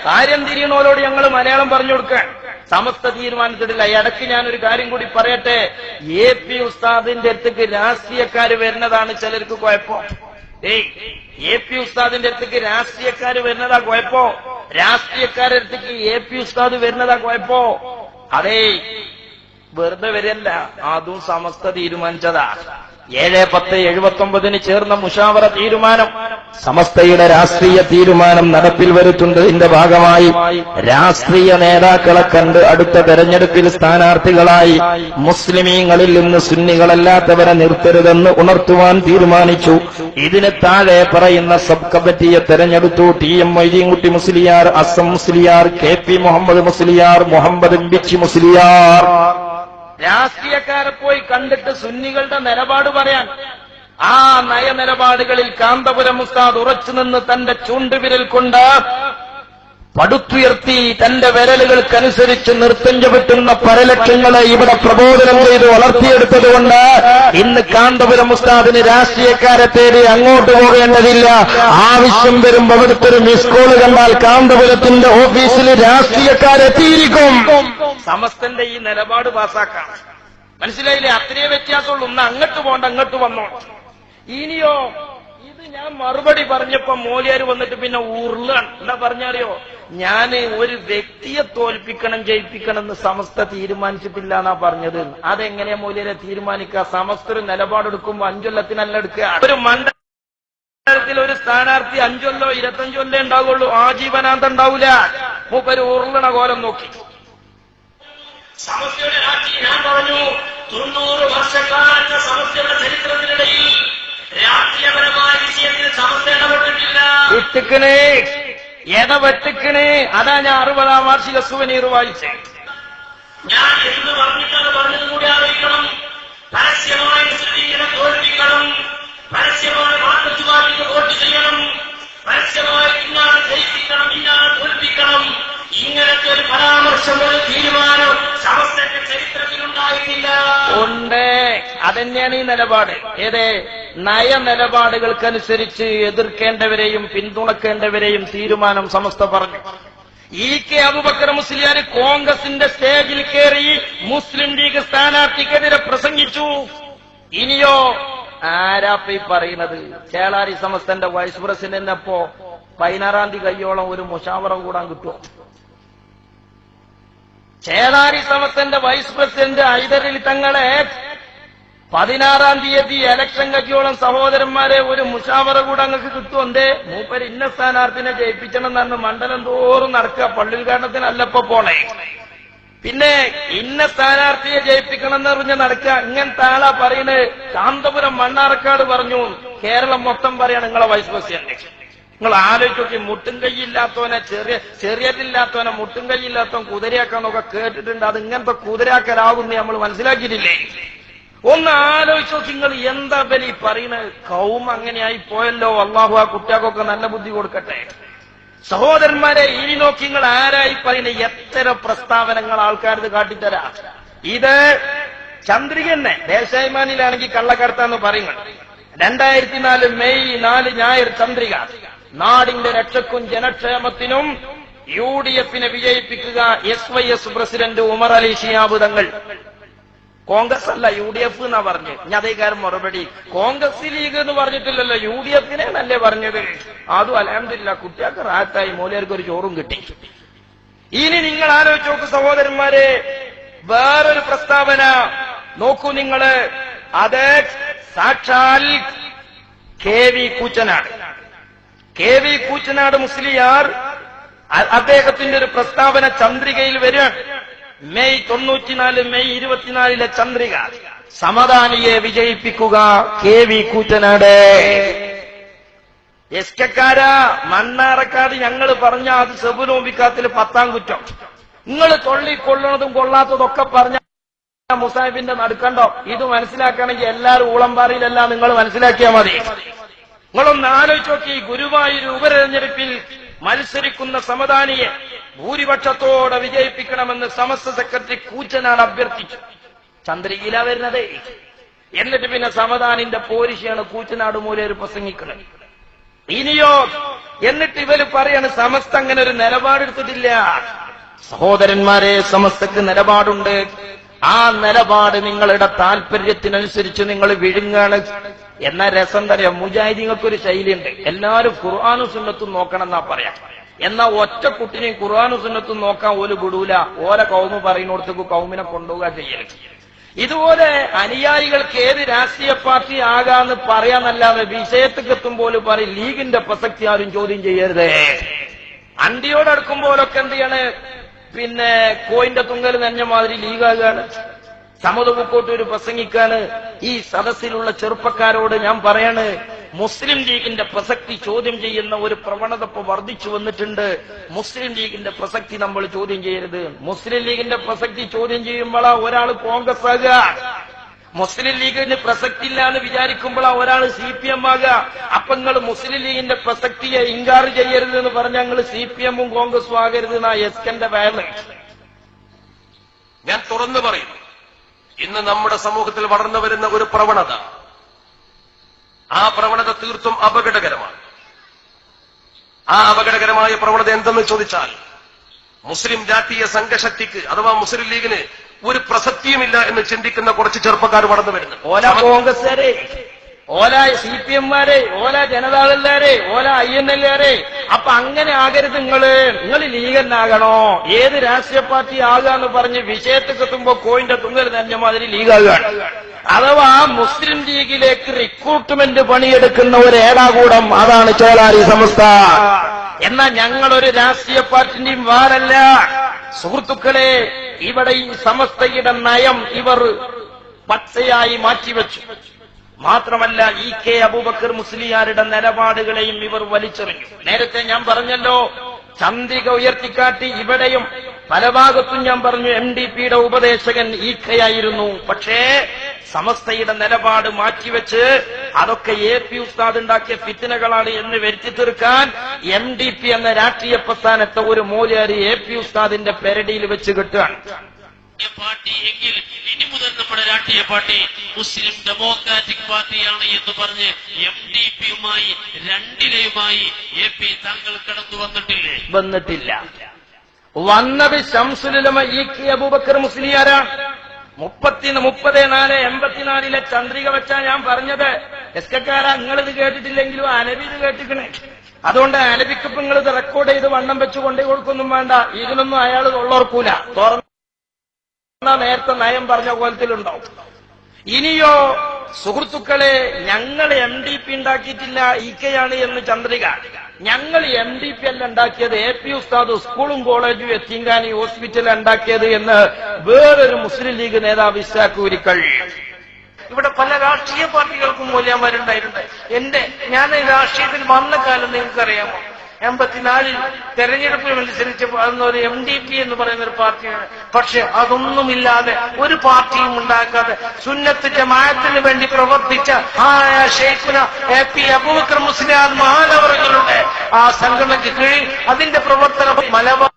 കാര്യം തിരിയണോലോട് ഞങ്ങൾ മലയാളം പറഞ്ഞു കൊടുക്കാൻ സമസ്ത തീരുമാനിച്ചിട്ടില്ല. ഇടയ്ക്ക് ഞാനൊരു കാര്യം കൂടി പറയട്ടെ. AP ഉസ്താദിന്റെ അടുത്തേക്ക് രാഷ്ട്രീയക്കാര് വരുന്നതാണ് ചിലർക്ക് കുഴപ്പം. AP ഉസ്താദിന്റെ അടുത്തേക്ക് രാഷ്ട്രീയക്കാര് വരുന്നതാ കുഴപ്പോ? രാഷ്ട്രീയക്കാരുടെ അടുത്തേക്ക് AP ഉസ്താദ് വരുന്നതാ കുഴപ്പോ? അതേ, വെറുതെ വരല്ല, അതും സമസ്ത തീരുമാനിച്ചതാ. 7/10/79 ചേർന്ന മുശാവറ തീരുമാനം സമസ്തയുടെ രാഷ്ട്രീയ തീരുമാനം നടപ്പിൽ വരുത്തുന്നതിന്റെ ഭാഗമായി രാഷ്ട്രീയ നേതാക്കളെ കണ്ട് അടുത്ത തെരഞ്ഞെടുപ്പിൽ സ്ഥാനാർത്ഥികളായി മുസ്ലിമീങ്ങളിൽ നിന്ന് സുന്നികളല്ലാത്തവരെ നിർത്തരുതെന്ന് ഉണർത്തുവാൻ തീരുമാനിച്ചു. ഇതിന് താഴെ പറയുന്ന സബ് കമ്മിറ്റിയെ തെരഞ്ഞെടുത്തു. TM Moideenkutty Musliyar, Assam Musliyar, KP Muhammad Musliyar, Muhammad ബിച്ചി Musliyar. രാഷ്ട്രീയക്കാരെ പോയി കണ്ടിട്ട് സുന്നികളുടെ നിലപാട് പറയാൻ, ആ നയനിലപാടുകളിൽ കാന്തപുരം ഉസ്താദ് ഉറച്ചുനിന്ന് തന്റെ ചൂണ്ടുവിരൽ കൊണ്ട് പടുത്തുയർത്തി തന്റെ വിരലുകൾക്കനുസരിച്ച് നൃത്തം ചവിട്ടുന്ന പരലക്ഷങ്ങളെ ഇവിടെ പ്രബോധനം ചെയ്ത് വളർത്തിയെടുത്തതുകൊണ്ട് ഇന്ന് കാന്തപുരം ഉസ്താദിന് രാഷ്ട്രീയക്കാരെ തേടി അങ്ങോട്ട് പോകേണ്ടതില്ല. ആവശ്യം വരുമ്പോൾ അവിടുത്തെ ഒരു മിസ് കോൾ കണ്ടാൽ കാന്തപുരത്തിന്റെ ഓഫീസിൽ രാഷ്ട്രീയക്കാരെത്തിയിരിക്കും. സമസ്തന്റെ ഈ നിലപാട് പാസാക്കാം. മനസ്സിലായില്ലേ? അത്രയേ വ്യത്യാസമുള്ളൂ. ഒന്ന് അങ്ങോട്ട് പോണ്ട, അങ്ങോട്ട് വന്നോ. ഇനിയോ ഇത് ഞാൻ മറുപടി പറഞ്ഞപ്പോ മോലിയാര് വന്നിട്ട് പിന്നെ ഉരുളാണ്. എന്താ പറഞ്ഞറിയോ? ഞാന് ഒരു വ്യക്തിയെ തോൽപ്പിക്കണം ജയിപ്പിക്കണം എന്ന് സമസ്ത തീരുമാനിച്ചിട്ടില്ല എന്നാ പറഞ്ഞത്. അതെങ്ങനെയാ മോലിയാരെ തീരുമാനിക്കുക? സമസ്ത ഒരു നിലപാടെടുക്കുമ്പോ 5 കൊല്ലത്തിനല്ല എടുക്കുക. ഒരു മണ്ഡലത്തിൽ ഒരു സ്ഥാനാർത്ഥി 5 കൊല്ലോ 25 കൊല്ലേ ഉണ്ടാവുള്ളൂ, ആജീവനാന്തം ഉണ്ടാവൂല. മൂപ്പര് ഉരുളണ കോലം നോക്കി. സമസ്തയുടെ രാഷ്ട്രീയം ഞാൻ പറഞ്ഞു, 90 വർഷക്കാലത്തെ സമസ്തയുടെ ചരിത്രത്തിനിടയിൽ രാഷ്ട്രീയപരമായ വിഷയത്തിൽ സമസ്ത ഇടപെട്ടിട്ടില്ല. വെട്ടിക്കണേ, വെട്ടിക്കണേ. അതാ ഞാൻ 60-ാം വാർഷിക സുവനീർ വായിച്ചേ. ഞാൻ എന്ന് പറഞ്ഞിട്ടത് പറഞ്ഞത് കൂടി അറിയിക്കണം. പരസ്യമായ മുസ്ലിമിനെ തോൽപ്പിക്കണം, പരസ്യമായ മാർക്കറ്റുകാർക്ക് വോട്ട് ചെയ്യണം, പരസ്യമായ ഇന്നാണ് ജയിപ്പിക്കണം, ഇന്നാണ് തോൽപ്പിക്കണം. ഇങ്ങനത്തെ ഒരു പരാമർശം, ഒരു തീരുമാനം സമസ്തന്റെ ചരിത്രത്തിലുണ്ടായിട്ടില്ല. ഉണ്ട്. അതന്നെയാണ് ഈ നിലപാട്. ഏതേ നയനിലപാടുകൾക്കനുസരിച്ച് എതിർക്കേണ്ടവരെയും പിന്തുണക്കേണ്ടവരെയും തീരുമാനം സമസ്ത പറഞ്ഞു. EK അബൂബക്കർ മുസ്ലിയാർ കോൺഗ്രസിന്റെ സ്റ്റേജിൽ കയറി മുസ്ലിം ലീഗ് സ്ഥാനാർത്ഥിക്കെതിരെ പ്രസംഗിച്ചു. ഇനിയോ ആരാപ്പ ഈ പറയുന്നത്? ചേളാരി സമസ്തന്റെ വൈസ് പ്രസിഡന്റിനപ്പോ 16-ാം തീയതി കയ്യോളം ഒരു മുശാവറ കൂടാൻ കിട്ടുമോ? ചേളാരി സമസ്തന്റെ വൈസ് പ്രസിഡന്റ് ഹൈദരലി തങ്ങളെ 16-ാം തീയതി ഇലക്ഷൻ കയ്യോളം സഹോദരന്മാരെ ഒരു മുശാവറ കൂടെ അങ്ങക്ക് കിട്ടും. എന്തേ? മൂപ്പര് ഇന്ന സ്ഥാനാർത്ഥിനെ ജയിപ്പിക്കണം എന്നാണ് മണ്ഡലം തോറും നടക്കുക. പള്ളി ഉദ്ഘാടനത്തിനല്ലപ്പോ പോണേ. പിന്നെ ഇന്ന സ്ഥാനാർത്ഥിയെ ജയിപ്പിക്കണം എന്ന് പറഞ്ഞ് നടക്കുക. ഇങ്ങനത്തെ ആളാ പറയുന്നത്. കാന്തപുരം മണ്ണാർക്കാട് പറഞ്ഞു, കേരളം മൊത്തം പറയാണ് നിങ്ങളെ വൈസ് പ്രസിഡന്റ്. നിങ്ങൾ ആലോചിച്ചോക്കി, മുട്ടും കൈയില്ലാത്തവനെ ചെറിയതില്ലാത്തവനെ മുട്ടും കൈയില്ലാത്തവൻ കുതിരയാക്കാന്നൊക്കെ കേട്ടിട്ടുണ്ട്. അത് ഇങ്ങനത്തെ കുതിരയാക്കലാകുന്ന നമ്മൾ മനസ്സിലാക്കിയിട്ടില്ലേ? ഒന്ന് ആലോചിച്ചോ നിങ്ങൾ, എന്താ ബലി പറയുന്നത്? കൗം അങ്ങനെയായി പോയല്ലോ. അള്ളാഹു ആ കുട്ടികൾക്കൊക്കെ നല്ല ബുദ്ധി കൊടുക്കട്ടെ. സഹോദരന്മാരെ, ഇനി നോക്കി നിങ്ങൾ ആരായി പറയുന്നത്? എത്ര പ്രസ്താവനകൾ ആൾക്കാർക്ക് കാട്ടിത്തരാ. ഇത് ചന്ദ്രിക തന്നെ ദേശാഭിമാനിയിലാണെങ്കിൽ കള്ളക്കടത്താന്ന് പറയുന്നത്. 2004 മെയ് 4 ഞായർ ചന്ദ്രിക. നാടിന്റെ രക്ഷക്കും ജനക്ഷേമത്തിനും UDF വിജയിപ്പിക്കുക SYS president Umar Ali Shihab Thangal. Congress അല്ല UDF എന്നാ പറഞ്ഞു. ഞാൻ അതേക്കാരം മറുപടി കോൺഗ്രസ് ലീഗ് എന്ന് പറഞ്ഞിട്ടില്ലല്ലോ, UDFനെ നല്ലേ പറഞ്ഞത്. അതും അൽഹംദുലില്ലാ കുട്ടികൾക്ക് റാത്തായി, മൂലർക്ക് ഒരു ചോറും കിട്ടി. ഇനി നിങ്ങൾ ആലോചിച്ച് നോക്കൂ സഹോദരന്മാരെ, വേറൊരു പ്രസ്താവന നോക്കൂ നിങ്ങള്. അത് സാക്ഷാൽ KV കൂറ്റനാട്. KV കൂറ്റനാട് മുസ്ലിയാർ അദ്ദേഹത്തിന്റെ ഒരു പ്രസ്താവന ചന്ദ്രികയിൽ വരും. മെയ് 24 ചന്ദ്രിക. സമദാനിയെ വിജയിപ്പിക്കുക KV കൂറ്റനാട്. എസ്കക്കാര മണ്ണാറക്കാട് ഞങ്ങൾ പറഞ്ഞ അത് സെബുലോബിക്കാത്തിൽ 10-ാം കുറ്റം. നിങ്ങൾ കൊള്ളിക്കൊള്ളുന്നതും കൊള്ളാത്തതൊക്കെ പറഞ്ഞ മുസാഹിബിന്റെ നടുക്കണ്ടോ? ഇത് മനസ്സിലാക്കണമെങ്കിൽ എല്ലാവരും ഊളംപാറയിലല്ല, നിങ്ങൾ മനസ്സിലാക്കിയാൽ മതി. നിങ്ങളൊന്ന് ആലോചിച്ച് നോക്കി, ഗുരുവായൂർ ഉപതെരഞ്ഞെടുപ്പിൽ മത്സരിക്കുന്ന സമദാനിയെ ഭൂരിപക്ഷത്തോടെ വിജയിപ്പിക്കണമെന്ന് സമസ്ത സെക്രട്ടറി കൂറ്റനാട് അഭ്യർത്ഥിച്ചു. ചന്ദ്രികയില വരുന്നത്. എന്നിട്ട് പിന്നെ സമദാനിന്റെ പോരിശയാണ് കൂറ്റനാട് മൂലർ പ്രസംഗിക്കുന്നത്. ഇനിയോ എന്നിട്ട് ഇവര് പറയാണ് സമസ്ത അങ്ങനെ ഒരു നിലപാടെടുത്തിട്ടില്ല. സഹോദരന്മാരെ, സമസ്തക്ക് നിലപാടുണ്ട്. ആ നിലപാട് നിങ്ങളുടെ താല്പര്യത്തിനനുസരിച്ച് നിങ്ങൾ വിഴുങ്ങാണ്. എന്നാ രസം തരാം, മുജാഹിദീങ്ങൾക്കൊരു ശൈലിയുണ്ട്. എല്ലാവരും ഖുർആനും സുന്നത്തും നോക്കണം എന്നാ പറയാം. എന്നാ ഒറ്റ കുട്ടിനെയും ഖുർആനും സുന്നത്തും നോക്കാൻ ഓല് വിടൂല. ഓല കൗമ് പറയുന്നിടത്തേക്ക് കൗമിനെ കൊണ്ടുപോവുക ചെയ്യല്. ഇതുപോലെ അനുയായികൾക്ക് ഏത് രാഷ്ട്രീയ പാർട്ടി ആകാന്ന് പറയാന്നല്ലാതെ വിഷയത്തേക്ക് എത്തുമ്പോൾ പറയും ലീഗിന്റെ പ്രസക്തി ആരും ചോദ്യം ചെയ്യരുതേ. അണ്ടിയോടടുക്കുമ്പോലൊക്കെ എന്ത് ചെയ്യാണ്, പിന്നെ കോയിന്റെ തുങ്കൽ നനഞ്ഞ മാതിരി ലീഗാകാണ്. സമതുപൂക്കോട്ടൂർ പ്രസംഗിക്കാണ്. ഈ സദസ്സിലുള്ള ചെറുപ്പക്കാരോട് ഞാൻ പറയാണ്, മുസ്ലിം ലീഗിന്റെ പ്രസക്തി ചോദ്യം ചെയ്യുന്ന ഒരു പ്രവണത ഇപ്പൊ വർദ്ധിച്ചു വന്നിട്ടുണ്ട്. മുസ്ലിം ലീഗിന്റെ പ്രസക്തി നമ്മൾ ചോദ്യം ചെയ്യരുത്. മുസ്ലിം ലീഗിന്റെ പ്രസക്തി ചോദ്യം ചെയ്യുമ്പോഴാ ഒരാൾ കോൺഗ്രസ് ആകുക. മുസ്ലിം ലീഗിന് പ്രസക്തി ഇല്ല എന്ന് വിചാരിക്കുമ്പോഴാ ഒരാൾ CPM ആകുക. അപ്പൊ നിങ്ങൾ മുസ്ലിം ലീഗിന്റെ പ്രസക്തിയെ ഇൻകാർ ചെയ്യരുത് എന്ന് പറഞ്ഞാൽ നിങ്ങൾ CPM-ഉം കോൺഗ്രസും ആകരുത് എന്നാ എസ്കന്റെ വയറ്. ഞാൻ തുറന്നു പറയുന്നു, ഇന്ന് നമ്മുടെ സമൂഹത്തിൽ വളർന്നു വരുന്ന ഒരു പ്രവണത, ആ പ്രവണത തീർത്തും അപകടകരമാണ്. ആ അപകടകരമായ പ്രവണത എന്തെന്ന് ചോദിച്ചാൽ, മുസ്ലിം രാഷ്ട്രീയ സംഘശക്തിക്ക് അഥവാ മുസ്ലിം ലീഗിന് ഒരു പ്രസക്തിയുമില്ല എന്ന് ചിന്തിക്കുന്ന കുറച്ച് ചെറുപ്പക്കാർ വളർന്നു വരുന്നു. ഓല കോൺഗ്രസ്സുകാരെ, ഓല CPM-മാരെ, ഓല ജനതാദൾക്കാരെ, ഓല INL-കാരെ. അപ്പൊ അങ്ങനെ ആകരുത്. നിങ്ങൾ ലീഗ് എന്നാകണോ? ഏത് രാഷ്ട്രീയ പാർട്ടി ആകാന്ന് പറഞ്ഞ് വിഷയത്തിൽ എത്തുമ്പോ കോയിന്റെ തുങ്ങൽ നനഞ്ഞ മാതിരി ലീഗാകാണ്. അഥവാ മുസ്ലിം ലീഗിലേക്ക് റിക്രൂട്ട്മെന്റ് പണിയെടുക്കുന്ന ഒരു ഏടാകൂടം, അതാണ് ചോലാരി സമസ്ത. എന്നാൽ ഞങ്ങളൊരു രാഷ്ട്രീയ പാർട്ടിന്റെയും വാരല്ല. സുഹൃത്തുക്കളെ, ഇവിടെ ഈ സമസ്തയുടെ നയം ഇവർ പച്ചയായി മാറ്റിവെച്ചു. മാത്രമല്ല EK അബൂബക്കർ മുസ്ലിയാരുടെ നിലപാടുകളെയും ഇവർ വലിച്ചെറിഞ്ഞു. നേരത്തെ ഞാൻ പറഞ്ഞല്ലോ, ചന്ദ്രിക ഉയർത്തിക്കാട്ടി ഇവിടെയും പല ഭാഗത്തും ഞാൻ പറഞ്ഞു MDP-യുടെ ഉപദേശകൻ EK ആയിരുന്നു. പക്ഷേ സമസ്തയുടെ നിലപാട് മാറ്റിവെച്ച് അതൊക്കെ AP ഉസ്താദ് ഉണ്ടാക്കിയ ഫിത്നകളാണ് എന്ന് വരുത്തി തീർക്കാൻ MDP എന്ന രാഷ്ട്രീയ പ്രസ്ഥാനത്തെ ഒരു മൂല്യാരി AP ഉസ്താദിന്റെ പെരടിയിൽ വെച്ച് കെട്ടുകയാണ്. പാർട്ടി എങ്കിൽ ഇനി മുതൽ നമ്മുടെ രാഷ്ട്രീയ പാർട്ടി മുസ്ലിം ഡെമോക്രാറ്റിക് പാർട്ടിയാണ് എന്ന് പറഞ്ഞ് MDP-യുമായി രണ്ടിലെയുമായി AP താങ്കൾ കടന്നു വന്നിട്ടില്ലേ? വന്നിട്ടില്ല. വന്നത് ശംസുലുലമ EK അബൂബക്കർ മുസ്ലിയാരാണ്. 30/4/84 ചന്ദ്രിക വെച്ചാ ഞാൻ പറഞ്ഞത്. എസ്കക്കാരാ, നിങ്ങളിത് കേട്ടിട്ടില്ലെങ്കിലും അനബി ഇത് കേട്ടിക്കണേ. അതുകൊണ്ട് അനബിക്കിപ്പ് നിങ്ങളിത് റെക്കോർഡ് ചെയ്ത് വണ്ണം വെച്ച് കൊണ്ടേ കൊടുക്കൊന്നും വേണ്ട. ഇതിനൊന്നും അയാൾ തൊള്ളോർക്കൂല. നേരത്തെ നയം പറഞ്ഞ കോലത്തിലുണ്ടാവും. ഇനിയോ സുഹൃത്തുക്കളെ, ഞങ്ങൾ MDP ഉണ്ടാക്കിയിട്ടില്ല, EK-യാണ് എന്ന് ചന്ദ്രിക. ഞങ്ങൾ MDP അല്ല ഉണ്ടാക്കിയത്, AP ഉസ്താദ് സ്കൂളും കോളേജും എത്തിങ്കാനി ഹോസ്പിറ്റൽ ഉണ്ടാക്കിയത് എന്ന് വേറൊരു മുസ്ലിം ലീഗ് നേതാവ് ഇസ്ഹാഖ് ഉരിക്കൽ. ഇവിടെ പല രാഷ്ട്രീയ പാർട്ടികൾക്കും മൂല്യന്മാരുണ്ടായിട്ടുണ്ട്. ഞാൻ രാഷ്ട്രീയത്തിൽ വന്ന കാലം നിങ്ങൾക്കറിയാമോ? 84 തെരഞ്ഞെടുപ്പിൽ മത്സരിച്ച് ഒരു MDP എന്ന് പറയുന്ന ഒരു പാർട്ടിയാണ്. പക്ഷെ അതൊന്നുമില്ലാതെ ഒരു പാർട്ടിയും ഉണ്ടാക്കാതെ സുന്നത്ത് ജമാഅത്തിന് വേണ്ടി പ്രവർത്തിച്ച ഷെയ്ഖുന AP അബൂബക്കർ മുസ്ലിയാർ മഹാനവറുകളുടെ ആ സംഘടനയ്ക്ക് കീഴിൽ അതിന്റെ പ്രവർത്തനം മലബാർ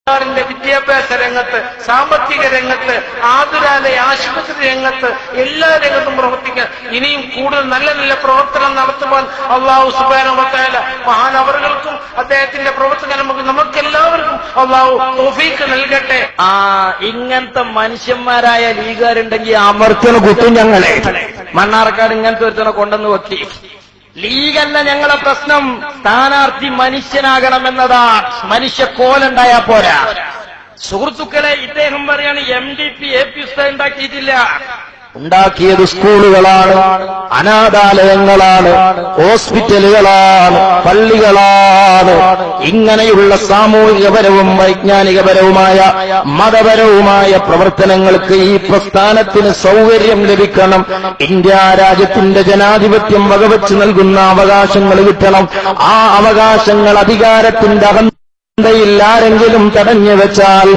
സർക്കാരിന്റെ വിദ്യാഭ്യാസ രംഗത്ത്, സാമ്പത്തിക രംഗത്ത്, ആതുരാലയ ആശുപത്രി രംഗത്ത്, എല്ലാ രംഗത്തും പ്രവർത്തിക്കാൻ ഇനിയും കൂടുതൽ നല്ല നല്ല പ്രവർത്തനം നടത്തുവാൻ അള്ളാഹു സുബ്ഹാനഹു വ തആല മഹാനവറുകൾക്കും അദ്ദേഹത്തിന്റെ പ്രവർത്തകനും നമുക്കെല്ലാവർക്കും അള്ളാഹു തൗഫീഖ് നൽകട്ടെ. ഇങ്ങനത്തെ മനുഷ്യന്മാരായ ലീഗുകാരുണ്ടെങ്കിൽ അമർത്തണ കുത്തും ഞങ്ങളെ. മണ്ണാർക്കാട് ഇങ്ങനത്തെ ഒരുത്തനെ കൊണ്ടെന്ന് വെക്കി. ലീഗല്ല ഞങ്ങളെ പ്രശ്നം, സ്ഥാനാർത്ഥി മനുഷ്യനാകണമെന്നതാണ്. മനുഷ്യ കോലുണ്ടായാ പോരാ. സുഹൃത്തുക്കളെ, ഇദ്ദേഹം പറയാണ് MDP AP ഉസ്താദ് ഉണ്ടാക്കിയിട്ടില്ല. ഉണ്ടാക്കിയത് സ്കൂളുകളാണ്, അനാഥാലയങ്ങളാണ്, ഹോസ്പിറ്റലുകളാണ്, പള്ളികളാണ്. ഇങ്ങനെയുള്ള സാമൂഹികപരവും വൈജ്ഞാനികപരവുമായ മതപരവുമായ പ്രവർത്തനങ്ങൾക്ക് ഈ പ്രസ്ഥാനത്തിന് സൗകര്യം ലഭിക്കണം. ഇന്ത്യ രാജ്യത്തിന്റെ ജനാധിപത്യം വകവെച്ച് നൽകുന്ന അവകാശങ്ങൾ കിട്ടണം. ആ അവകാശങ്ങൾ അധികാരത്തിന്റെ യിൽ ആരെങ്കിലും തടഞ്ഞു വെച്ചാൽ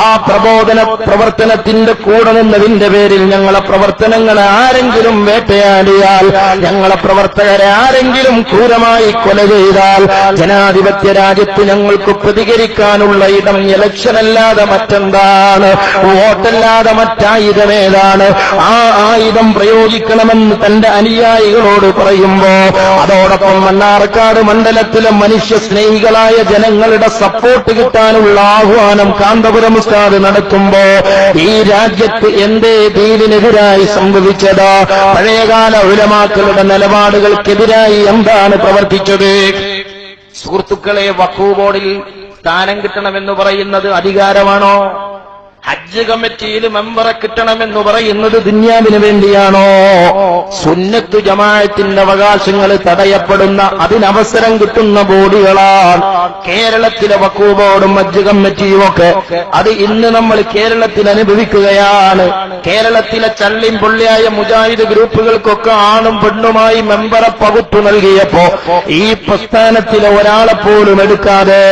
ആ പ്രബോധന പ്രവർത്തനത്തിന്റെ കൂടെ നിന്നതിന്റെ പേരിൽ ഞങ്ങളെ പ്രവർത്തനങ്ങളെ ആരെങ്കിലും വേട്ടയാടിയാൽ, ഞങ്ങളെ പ്രവർത്തകരെ ആരെങ്കിലും ക്രൂരമായി കൊല ചെയ്താൽ, ജനാധിപത്യ രാജ്യത്ത് ഞങ്ങൾക്ക് പ്രതികരിക്കാനുള്ള ഇടം ഇലക്ഷനല്ലാതെ മറ്റെന്താണ്? വോട്ടല്ലാതെ മറ്റായുധമേതാണ്? ആ ആയുധം പ്രയോഗിക്കണമെന്ന് തന്റെ അനുയായികളോട് പറയുമ്പോ അതോടൊപ്പം മണ്ണാർക്കാട് മണ്ഡലത്തിലെ മനുഷ്യ സ്നേഹികളായ ജനങ്ങളുടെ സപ്പോർട്ട് കിട്ടാനുള്ള ആഹ്വാനം കാന്തപുരം ഉസ്താദ് നടത്തുമ്പോ ഈ രാജ്യത്ത് എന്തേ ദീനിനെതിരായി സംഭവിച്ചത്? പഴയകാല ഉലമാക്കളുടെ നിലപാടുകൾക്കെതിരായി എന്താണ് പ്രവർത്തിച്ചത്? സുഹൃത്തുക്കളെ, വഖഫ് ബോർഡിൽ സ്ഥാനം കിട്ടണമെന്ന് പറയുന്നത് അധികാരമാണോ? ഹജ്ജ് കമ്മിറ്റിയിൽ മെമ്പറെ കിട്ടണമെന്ന് പറയുന്നത് ദുന്യാവിന് വേണ്ടിയാണോ? സുന്നത്ത് ജമാഅത്തിന്റെ അവകാശങ്ങൾ തടയപ്പെടുന്ന, അതിനവസരം കിട്ടുന്ന ബോഡികളാണ് കേരളത്തിലെ വഖഫ് ബോർഡും ഹജ്ജ് കമ്മിറ്റിയും ഒക്കെ. അത് ഇന്ന് നമ്മൾ കേരളത്തിൽ അനുഭവിക്കുകയാണ്. കേരളത്തിലെ ചള്ളിയും പൊള്ളിയായ മുജാഹിദ് ഗ്രൂപ്പുകൾക്കൊക്കെ ആണും പെണ്ണുമായി മെമ്പറെ പകുത്തു നൽകിയപ്പോ ഈ പ്രസ്ഥാനത്തിലെ ഒരാളെപ്പോലും എടുക്കാതെ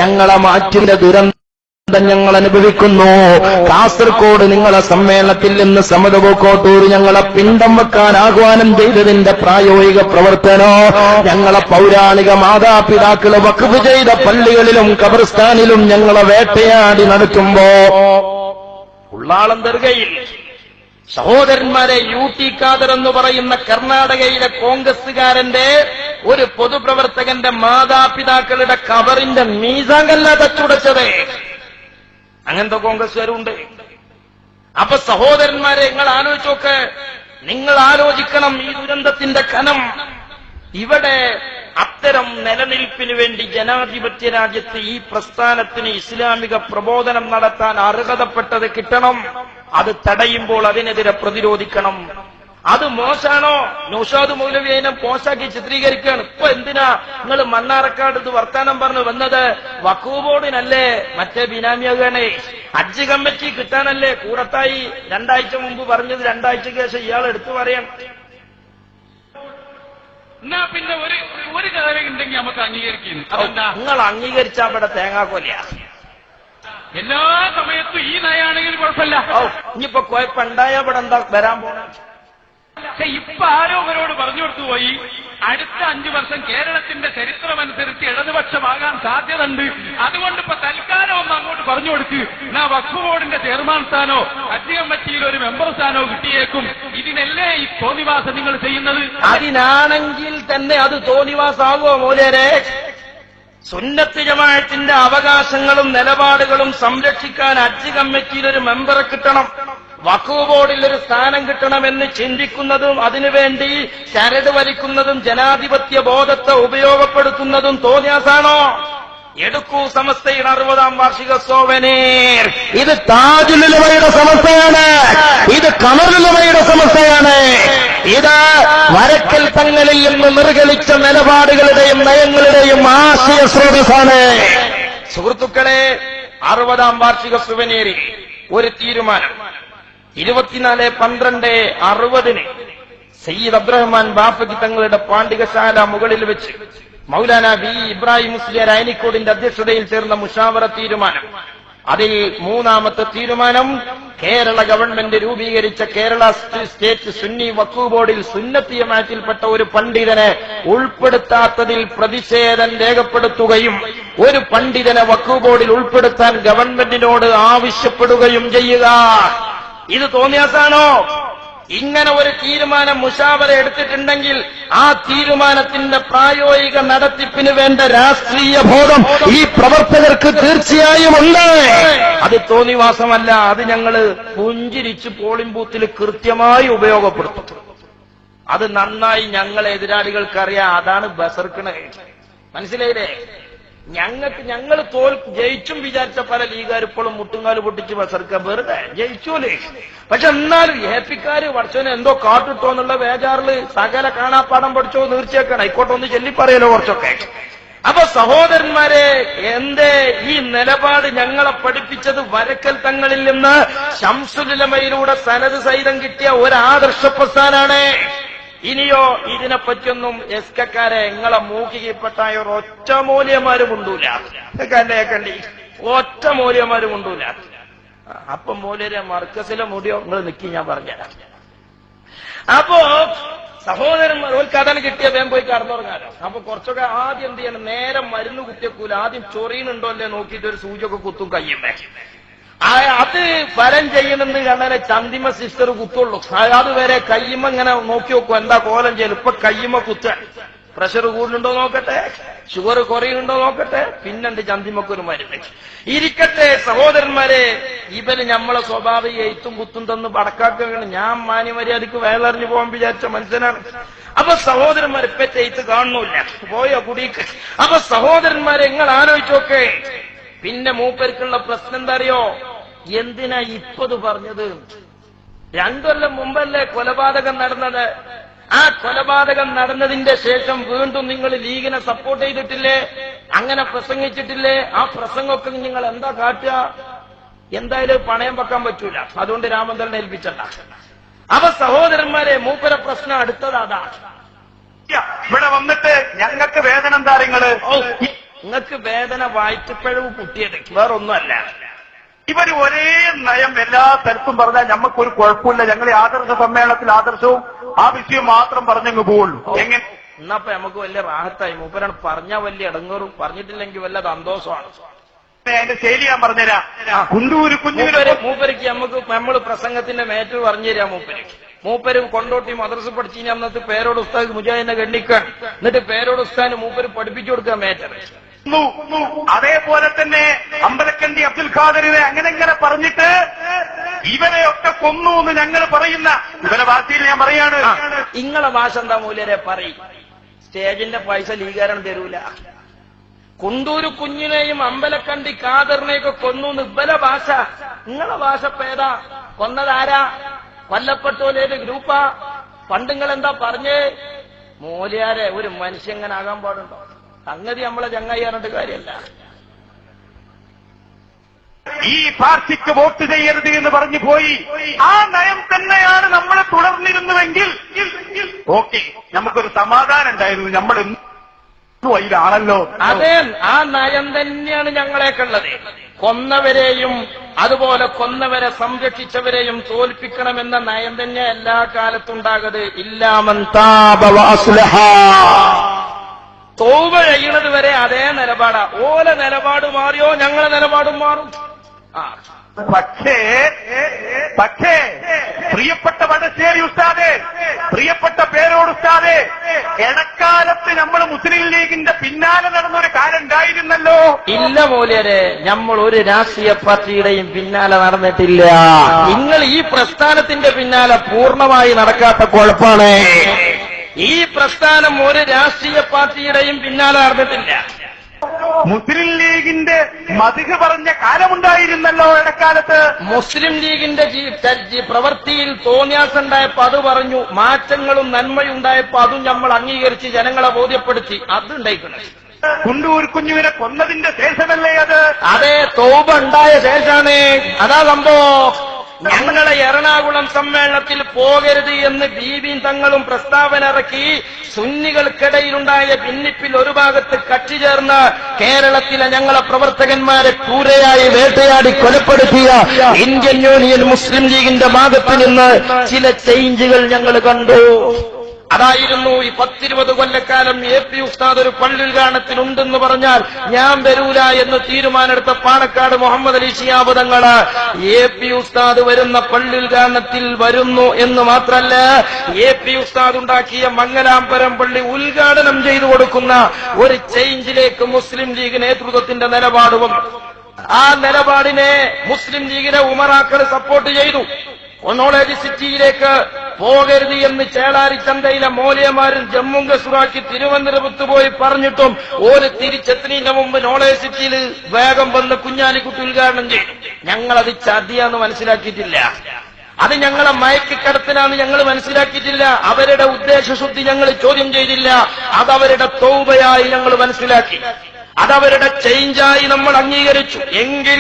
ഞങ്ങളെ മാറ്റിന്റെ ദുരന്തം ഞങ്ങൾ അനുഭവിക്കുന്നു. കാസർകോട് നിങ്ങളെ സമ്മേളനത്തിൽ നിന്ന് സമതപൂക്കോട്ടൂർ ഞങ്ങളെ പിണ്ടം വെക്കാൻ ആഹ്വാനം ചെയ്തതിന്റെ പ്രായോഗിക പ്രവർത്തനോ, ഞങ്ങളെ പൗരാണിക മാതാപിതാക്കളെ വഖഫ് ചെയ്ത പള്ളികളിലും ഖബർസ്ഥാനിലും ഞങ്ങളെ വേട്ടയാടി നടത്തുമ്പോ ഉള്ളാളം ദർഗയിൽ സഹോദരന്മാരെ, UT ഖാദർ എന്ന് പറയുന്ന കർണാടകയിലെ കോൺഗ്രസുകാരന്റെ ഒരു പൊതുപ്രവർത്തകന്റെ മാതാപിതാക്കളുടെ ഖബറിന്റെ മീസാങ്കല്ല തച്ചുടച്ചത്. അങ്ങനത്തെ കോൺഗ്രസ്സുകാരുണ്ട്. അപ്പൊ സഹോദരന്മാരെ, നിങ്ങൾ ആലോചിച്ചോക്ക്. നിങ്ങൾ ആലോചിക്കണം ഈ ദുരന്തത്തിന്റെ കനം. ഇവിടെ അത്തരം നിലനിൽപ്പിന് വേണ്ടി ജനാധിപത്യ രാജ്യത്ത് ഈ പ്രസ്ഥാനത്തിന് ഇസ്ലാമിക പ്രബോധനം നടത്താൻ അർഹതപ്പെട്ടത് കിട്ടണം. അത് തടയുമ്പോൾ അതിനെതിരെ പ്രതിരോധിക്കണം. അത് മോശാണോ? നൗഷാദ് മൗലവി അതിനെ മോശാക്കി ചിത്രീകരിക്കുകയാണ്. ഇപ്പൊ എന്തിനാ നിങ്ങൾ മണ്ണാർക്കാട് ഇത് വർത്താനം പറഞ്ഞു വന്നത്? വഖഫ് ബോർഡിനല്ലേ, മറ്റേ ബിനാമിയാകാനേ. ഹജ്ജ് കമ്മിറ്റി കിട്ടാനല്ലേ കൂടത്തായി 2 ആഴ്ച മുമ്പ് പറഞ്ഞത് 2 ആഴ്ചയ്ക്ക് ശേഷം ഇയാൾ എടുത്തു പറയാൻ. എന്നാ പിന്നെ ഒരു കാര്യം ഉണ്ടെങ്കിൽ നമുക്ക് അംഗീകരിക്കുന്നു. നിങ്ങൾ അംഗീകരിച്ചാൽ ഇവിടെ തേങ്ങാക്കൊല്ല. എല്ലാ സമയത്തും ഈ നയാണെങ്കിൽ കുഴപ്പമില്ല. ഇനിയിപ്പോ കുഴപ്പമുണ്ടായ ഇവിടെ എന്താ വരാൻ പോണ? പക്ഷെ ഇപ്പൊ ആരോ അവരോട് പറഞ്ഞു കൊടുത്തു പോയി, അടുത്ത 5 വർഷം കേരളത്തിന്റെ ചരിത്രമനുസരിച്ച് ഇടതുപക്ഷമാകാൻ സാധ്യതയുണ്ട്. അതുകൊണ്ട് ഇപ്പൊ തൽക്കാലം ഒന്ന് അങ്ങോട്ട് പറഞ്ഞു കൊടുക്ക്. എന്നാ വഖഫ് ബോർഡിന്റെ ചെയർമാൻ സ്ഥാനോ ഹജ്ജ് കമ്മിറ്റിയിൽ ഒരു മെമ്പർ സ്ഥാനോ കിട്ടിയേക്കും. ഇതിനല്ലേ ഈ തോന്നിവാസം നിങ്ങൾ ചെയ്യുന്നത്? അതിനാണെങ്കിൽ തന്നെ അത് തോന്നിവാസാകുമോ മൂലരെ? സുന്നത്ത് ജമാഅത്തിന്റെ അവകാശങ്ങളും നിലപാടുകളും സംരക്ഷിക്കാൻ ഹജ്ജ് കമ്മിറ്റിയിൽ ഒരു മെമ്പറെ കിട്ടണം, വഖഫ് ബോർഡിൽ ഒരു സ്ഥാനം കിട്ടണമെന്ന് ചിന്തിക്കുന്നതും അതിനുവേണ്ടി ചരട് വലിക്കുന്നതും ജനാധിപത്യ ബോധത്തെ ഉപയോഗപ്പെടുത്തുന്നതും തോന്നിയാസാണോ? എടുക്കൂ സമസ്തയുടെ 60ാം വാർഷിക സോവനീർ. ഇത് താജുലുലമയുടെ സമസ്തയാണ്, ഇത് ഖമറുലുലമയുടെ സമസ്തയാണ്, ഇത് വരക്കൽ തങ്ങളിൽ നിന്ന് നിർഗളിച്ച നിലപാടുകളുടെയും നയങ്ങളുടെയും ആശയ സ്രോതസ്സാണ്. സുഹൃത്തുക്കളെ, 60ാം വാർഷിക സുവനീറിൽ ഒരു തീരുമാനം 24/12/60 സയ്യിദ് അബ്ദുറഹ്മാൻ ബാഫക്കി തങ്ങളുടെ പാണ്ഡികശാല മുകളിൽ വെച്ച് മൗലാന ബി ഇബ്രാഹിം മുസ്ലിയാർ അയനിക്കോടിന്റെ അധ്യക്ഷതയിൽ ചേർന്ന മുഷാവറ തീരുമാനം അതിൽ മൂന്നാമത്തെ തീരുമാനം, കേരള ഗവൺമെന്റ് രൂപീകരിച്ച കേരള സ്റ്റേറ്റ് സുന്നി വഖഫ് ബോർഡിൽ സുന്നത്തി ജമാഅത്തിൽപ്പെട്ട ഒരു പണ്ഡിതനെ ഉൾപ്പെടുത്താത്തതിൽ പ്രതിഷേധം രേഖപ്പെടുത്തുകയും ഒരു പണ്ഡിതനെ വഖഫ് ബോർഡിൽ ഉൾപ്പെടുത്താൻ ഗവൺമെന്റിനോട് ആവശ്യപ്പെടുകയും ചെയ്യുക. ഇത് തോന്നിയാസാണോ? ഇങ്ങനെ ഒരു തീരുമാനം മുശാവറ എടുത്തിട്ടുണ്ടെങ്കിൽ ആ തീരുമാനത്തിന്റെ പ്രായോഗിക നടത്തിപ്പിന് വേണ്ട രാഷ്ട്രീയ ബോധം ഈ പ്രവർത്തകർക്ക് തീർച്ചയായും ഉണ്ട്. അത് തോന്നിവാസമല്ല, അത് ഞങ്ങൾ പുഞ്ചിരിച്ച് പോളിംഗ് ബൂത്തിൽ കൃത്യമായി ഉപയോഗപ്പെടുത്തും. അത് നന്നായി ഞങ്ങളെ എതിരാളികൾക്കറിയാം. അതാണ് ബസർക്കണേ. മനസ്സിലായില്ലേ? ഞങ്ങൾ ജയിച്ചും വിചാരിച്ച പല ലീഗുകാർ ഇപ്പോഴും മുട്ടുങ്കാല് പൊട്ടിച്ച് ബസർക്ക വെറുതെ ജയിച്ചോലേ. പക്ഷെ എന്നാലും ഏപ്പിക്കാര് വർഷന് എന്തോ കാട്ടിട്ടോ എന്നുള്ള വേജാറില് സകല കാണാപ്പാടം പഠിച്ചോ തീർച്ചയാക്കണം. ആയിക്കോട്ടെ, ഒന്ന് ചൊല്ലിപ്പറയലോ കുറച്ചൊക്കെ. അപ്പൊ സഹോദരന്മാരെ, എന്തേ ഈ നിലപാട് ഞങ്ങളെ പഠിപ്പിച്ചത് വരക്കൽ തങ്ങളിൽ നിന്ന് ശംസുലുലമയിലൂടെ സനത് സഹിതം കിട്ടിയ ഒരു ആദർശ പ്രസ്ഥാനാണ്. ഇനിയോ ഇതിനെപ്പറ്റിയൊന്നും എസ്കക്കാരെ നിങ്ങളെ മൂക്കിൽപ്പെട്ടായ ഒറ്റ മൂല്യന്മാരും കൊണ്ടൂല. കണ്ടേക്കണ്ടി ഒറ്റ മൂല്യന്മാരും കൊണ്ടൂല. അപ്പൊ മൂല്യരെ മർക്കസിലെ മുടിയോ നിങ്ങൾ നിക്കി, ഞാൻ പറഞ്ഞുതരാം. അപ്പോ സഹോദരന്മാർ ഒരു കഥന് കിട്ടിയ വേഗം പോയി കടന്നുറങ്ങാലോ. അപ്പൊ കുറച്ചൊക്കെ ആദ്യം എന്ത് ചെയ്യണം, നേരെ മരുന്ന് കുത്തിയക്കൂല, ആദ്യം ചൊറിയുന്നുണ്ടോ അല്ലേ നോക്കിയിട്ട് ഒരു സൂചിയൊക്കെ കുത്തും കയ്യുമേ. അത് ഫലം ചെയ്യണമെന്ന് കണ്ടാലേ ചന്തിമ സിസ്റ്റർ കുത്തുള്ളൂ. അതുവരെ കയ്യുമ്മ ഇങ്ങനെ നോക്കി നോക്കും എന്താ കോലം ചെയ്യലും. ഇപ്പൊ കയ്യുമ്മ കുത്ത, പ്രഷർ കൂടുന്നുണ്ടോ നോക്കട്ടെ, ഷുഗർ കുറയുന്നുണ്ടോ നോക്കട്ടെ, പിന്നെണ്ട് ചന്തിമക്കൊരു മരുന്ന്. ഇരിക്കട്ടെ സഹോദരന്മാരെ, ഇവര് നമ്മളെ സ്വാഭാവിക എയ്ത്തും കുത്തും തന്ന് പടക്കാക്കുകയാണ്. ഞാൻ മാന്യമര്യാദക്ക് വയലറിഞ്ഞു പോകാൻ വിചാരിച്ച മനുഷ്യനാണ്. അപ്പൊ സഹോദരന്മാരെ ഇപ്പത്തെ എയ്ത്ത് കാണുന്നില്ല, പോയോ കുടിക്ക്. അപ്പൊ സഹോദരന്മാരെ നിങ്ങൾ ആലോചിച്ചോക്കെ. പിന്നെ മൂപ്പർക്കുള്ള പ്രശ്നം എന്താ അറിയോ? എന്തിനാ ഇപ്പത് പറഞ്ഞത്? 2 കൊല്ലം മുമ്പല്ലേ കൊലപാതകം നടന്നത്? ആ കൊലപാതകം നടന്നതിന്റെ ശേഷം വീണ്ടും നിങ്ങൾ ലീഗിനെ സപ്പോർട്ട് ചെയ്തിട്ടില്ലേ? അങ്ങനെ പ്രസംഗിച്ചിട്ടില്ലേ? ആ പ്രസംഗമൊക്കെ നിങ്ങൾ എന്താ കാട്ടുക? എന്തായാലും പണയം വെക്കാൻ പറ്റൂല. അതുകൊണ്ട് രാമന്തലിനെ ഏൽപ്പിച്ചണ്ട. അപ്പൊ സഹോദരന്മാരെ, മൂപ്പര പ്രശ്നം അടുത്തതാ. ഇവിടെ വന്നിട്ട് ഞങ്ങൾക്ക് വേദന എന്താ നിങ്ങള്? നിങ്ങൾക്ക് വേദന വായിച്ചപ്പോഴും കുട്ടിയത്, വേറൊന്നുമല്ല. ഇവര് ഒരേ നയം എല്ലാ സ്ഥലത്തും പറഞ്ഞാൽ ഞമ്മക്കൊരു കുഴപ്പമില്ല. ഞങ്ങൾ ഈ ആദർശ സമ്മേളനത്തിൽ ആദർശവും ആ വിഷയം മാത്രം പറഞ്ഞങ്ങ് പോവുള്ളൂ. എങ്ങനെ എന്നപ്പോ നമുക്ക് വലിയ റാഹത്തായി. മൂപ്പരാണ് പറഞ്ഞാൽ വലിയ ഇടങ്ങേറും, പറഞ്ഞിട്ടില്ലെങ്കിൽ വല്ല സന്തോഷമാണ്. അതിന്റെ ശൈലി ഞാൻ പറഞ്ഞുതരാം. കുണ്ടൂര് കുഞ്ഞുങ്ങളെ മൂപ്പരിക്ക് നമ്മൾ പ്രസംഗത്തിന്റെ മേറ്റർ പറഞ്ഞു തരാം. മൂപ്പര് കൊണ്ടോട്ടി മദ്രസ പഠിച്ചു അന്നത്തെ പേരോട് ഉസ്താദ് മുജാഹിദിനെ ഗണ്ണിക്കാൻ, എന്നിട്ട് പേരോട് ഉസ്താദിന് മൂപ്പര് പഠിപ്പിച്ചു കൊടുക്കാൻ മേറ്റർ. അതേപോലെ തന്നെ അമ്പലക്കണ്ടി അബ്ദുൽ ഖാദറിനെ അങ്ങനെ പറഞ്ഞിട്ട് ഇവരെയൊക്കെ കൊന്നു എന്ന് ഞങ്ങൾ പറയുന്ന ഇവരെ ഭാഷയിൽ ഞാൻ പറയാണ്. ഇങ്ങളെ ഭാഷ എന്താ മൂല്യരെ പറയും? സ്റ്റേജിന്റെ പൈസ ലീഗാരൻ തരൂല. കുണ്ടൂര് കുഞ്ഞിനെയും അമ്പലക്കണ്ടി ഖാദറിനെയൊക്കെ കൊന്നു ഇവരെ ഭാഷ. നിങ്ങളെ ഭാഷ പേതാ? കൊന്നതാരാ? കൊല്ലപ്പെട്ടോലേത് ഗ്രൂപ്പാ? പണ്ടുങ്ങൾ എന്താ പറഞ്ഞേ? മൂല്യാരെ ഒരു മനുഷ്യങ്ങനെ ആകാൻ പാടുണ്ടോ? സംഗതി നമ്മളെ ചങ്ങായി പറഞ്ഞിട്ട് കാര്യമല്ല. ഈ പാർട്ടിക്ക് വോട്ട് ചെയ്യരുത് എന്ന് പറഞ്ഞു പോയി. ആ നയം തന്നെയാണ് നമ്മൾ തുടർന്നിരുന്നുവെങ്കിൽ ഓക്കെ, നമുക്കൊരു സമാധാനം ഉണ്ടായിരുന്നു. നമ്മൾ അതിലാണല്ലോ. അതെ, ആ നയം തന്നെയാണ് ഞങ്ങളെക്കുള്ളത്. കൊന്നവരെയും അതുപോലെ കൊന്നവരെ സംരക്ഷിച്ചവരെയും തോൽപ്പിക്കണമെന്ന നയം തന്നെ എല്ലാ കാലത്തും ഉണ്ടാകത്. ഇല്ലാമൻ താബ വഅസ്ലഹ. തൗബ ചെയ്യണത് വരെ അതേ നിലപാടാ. ഓല നിലപാട് മാറിയോ ഞങ്ങളെ നിലപാടും മാറും. പക്ഷേ പ്രിയപ്പെട്ട വടശ്ശേരി ഉസ്താദേ, പ്രിയപ്പെട്ട പേരോട് ഉസ്താദേ, ഇടക്കാലത്ത് നമ്മൾ മുസ്ലിം ലീഗിന്റെ പിന്നാലെ നടന്നൊരു കാലം ഉണ്ടായിരുന്നല്ലോ. ഇല്ല മൂല്യരെ, നമ്മൾ ഒരു രാഷ്ട്രീയ പാർട്ടിയുടെയും പിന്നാലെ നടന്നിട്ടില്ല. നിങ്ങൾ ഈ പ്രസ്ഥാനത്തിന്റെ പിന്നാലെ പൂർണ്ണമായി നടക്കാത്ത കുഴപ്പമാണ്. ഈ പ്രസ്ഥാനം ഒരു രാഷ്ട്രീയ പാർട്ടിയുടെയും പിന്നാലെ നടന്നിട്ടില്ല. മുസ്ലിം ലീഗിന്റെ മതിഹ് പറഞ്ഞ കാലമുണ്ടായിരുന്നല്ലോ ഇടക്കാലത്ത്. മുസ്ലിം ലീഗിന്റെ പ്രവൃത്തിയിൽ തോന്നിയാസുണ്ടായപ്പോ അത് പറഞ്ഞു, മാറ്റങ്ങളും നന്മയും ഉണ്ടായപ്പോ അതും നമ്മൾ അംഗീകരിച്ച് ജനങ്ങളെ ബോധ്യപ്പെടുത്തി. അതുണ്ടായിക്കണം. കുണ്ടൂർ കുഞ്ഞുവിനെ കൊന്നതിന്റെ ശേഷമല്ലേ അത്? അതെ, തൗബ ഉണ്ടായ ശേഷാണ്. അതാ സംഭവം. ഞങ്ങളെ എറണാകുളം സമ്മേളനത്തിൽ പോകരുത് എന്ന് ബീബിയും തങ്ങളും പ്രസ്താവന ഇറക്കി സുന്നികൾക്കിടയിലുണ്ടായ ഭിന്നിപ്പിൽ ഒരു ഭാഗത്ത് കക്ഷി ചേർന്ന് കേരളത്തിലെ ഞങ്ങളെ പ്രവർത്തകന്മാരെ ക്രൂരയായി വേട്ടയാടി കൊലപ്പെടുത്തിയ ഇന്ത്യൻ യൂണിയൻ മുസ്ലിം ലീഗിന്റെ ഭാഗത്ത് നിന്ന് ചില ചേഞ്ചുകൾ ഞങ്ങൾ കണ്ടു. അതായിരുന്നു ഈ 10-20 കൊല്ലക്കാലം AP ഉസ്താദ് ഒരു പള്ളി ഉദ്ഘാടനത്തിനുണ്ടെന്ന് പറഞ്ഞാൽ ഞാൻ വരൂല എന്ന് തീരുമാനമെടുത്ത പാണക്കാട് മുഹമ്മദ് അലി ശിഹാബ് തങ്ങള് AP ഉസ്താദ് വരുന്ന പള്ളി ഉദ്ഘാടനത്തിൽ വരുന്നു എന്ന് മാത്രല്ല AP ഉസ്താദ് ഉണ്ടാക്കിയ മംഗലാംപുരം പള്ളി ഉദ്ഘാടനം ചെയ്തു കൊടുക്കുന്ന ഒരു ചേഞ്ചിലേക്ക് മുസ്ലിം ലീഗ് നേതൃത്വത്തിന്റെ നിലപാട് വന്നു. ആ നിലപാടിനെ മുസ്ലിം ലീഗിലെ ഉമറാക്കൾ സപ്പോർട്ട് ചെയ്തു. നോളേജ് സിറ്റിയിലേക്ക് പോകരുത് എന്ന് ചേളാരി ചന്തയിലെ മോലിയമാരും ജമ്മും കസുറാക്കി തിരുവനന്തപുരത്ത് പോയി പറഞ്ഞിട്ടും ഒരു തിരിച്ചെത്തുന്നതിന് മുമ്പ് നോളേജ് സിറ്റിയിൽ വേഗം വന്ന് കുഞ്ഞാലിക്കുട്ടി ഉദ്ഘാടനം ചെയ്തു. ഞങ്ങളത് ചതിയാന്ന് മനസ്സിലാക്കിയിട്ടില്ല. അത് ഞങ്ങളെ മയക്കിക്കടത്തിനാന്ന് ഞങ്ങൾ മനസ്സിലാക്കിയിട്ടില്ല. അവരുടെ ഉദ്ദേശശുദ്ധി ഞങ്ങൾ ചോദ്യം ചെയ്തില്ല. അതവരുടെ തൗബയായി ഞങ്ങൾ മനസ്സിലാക്കി. അതവരുടെ ചേഞ്ചായി നമ്മൾ അംഗീകരിച്ചു. എങ്കിൽ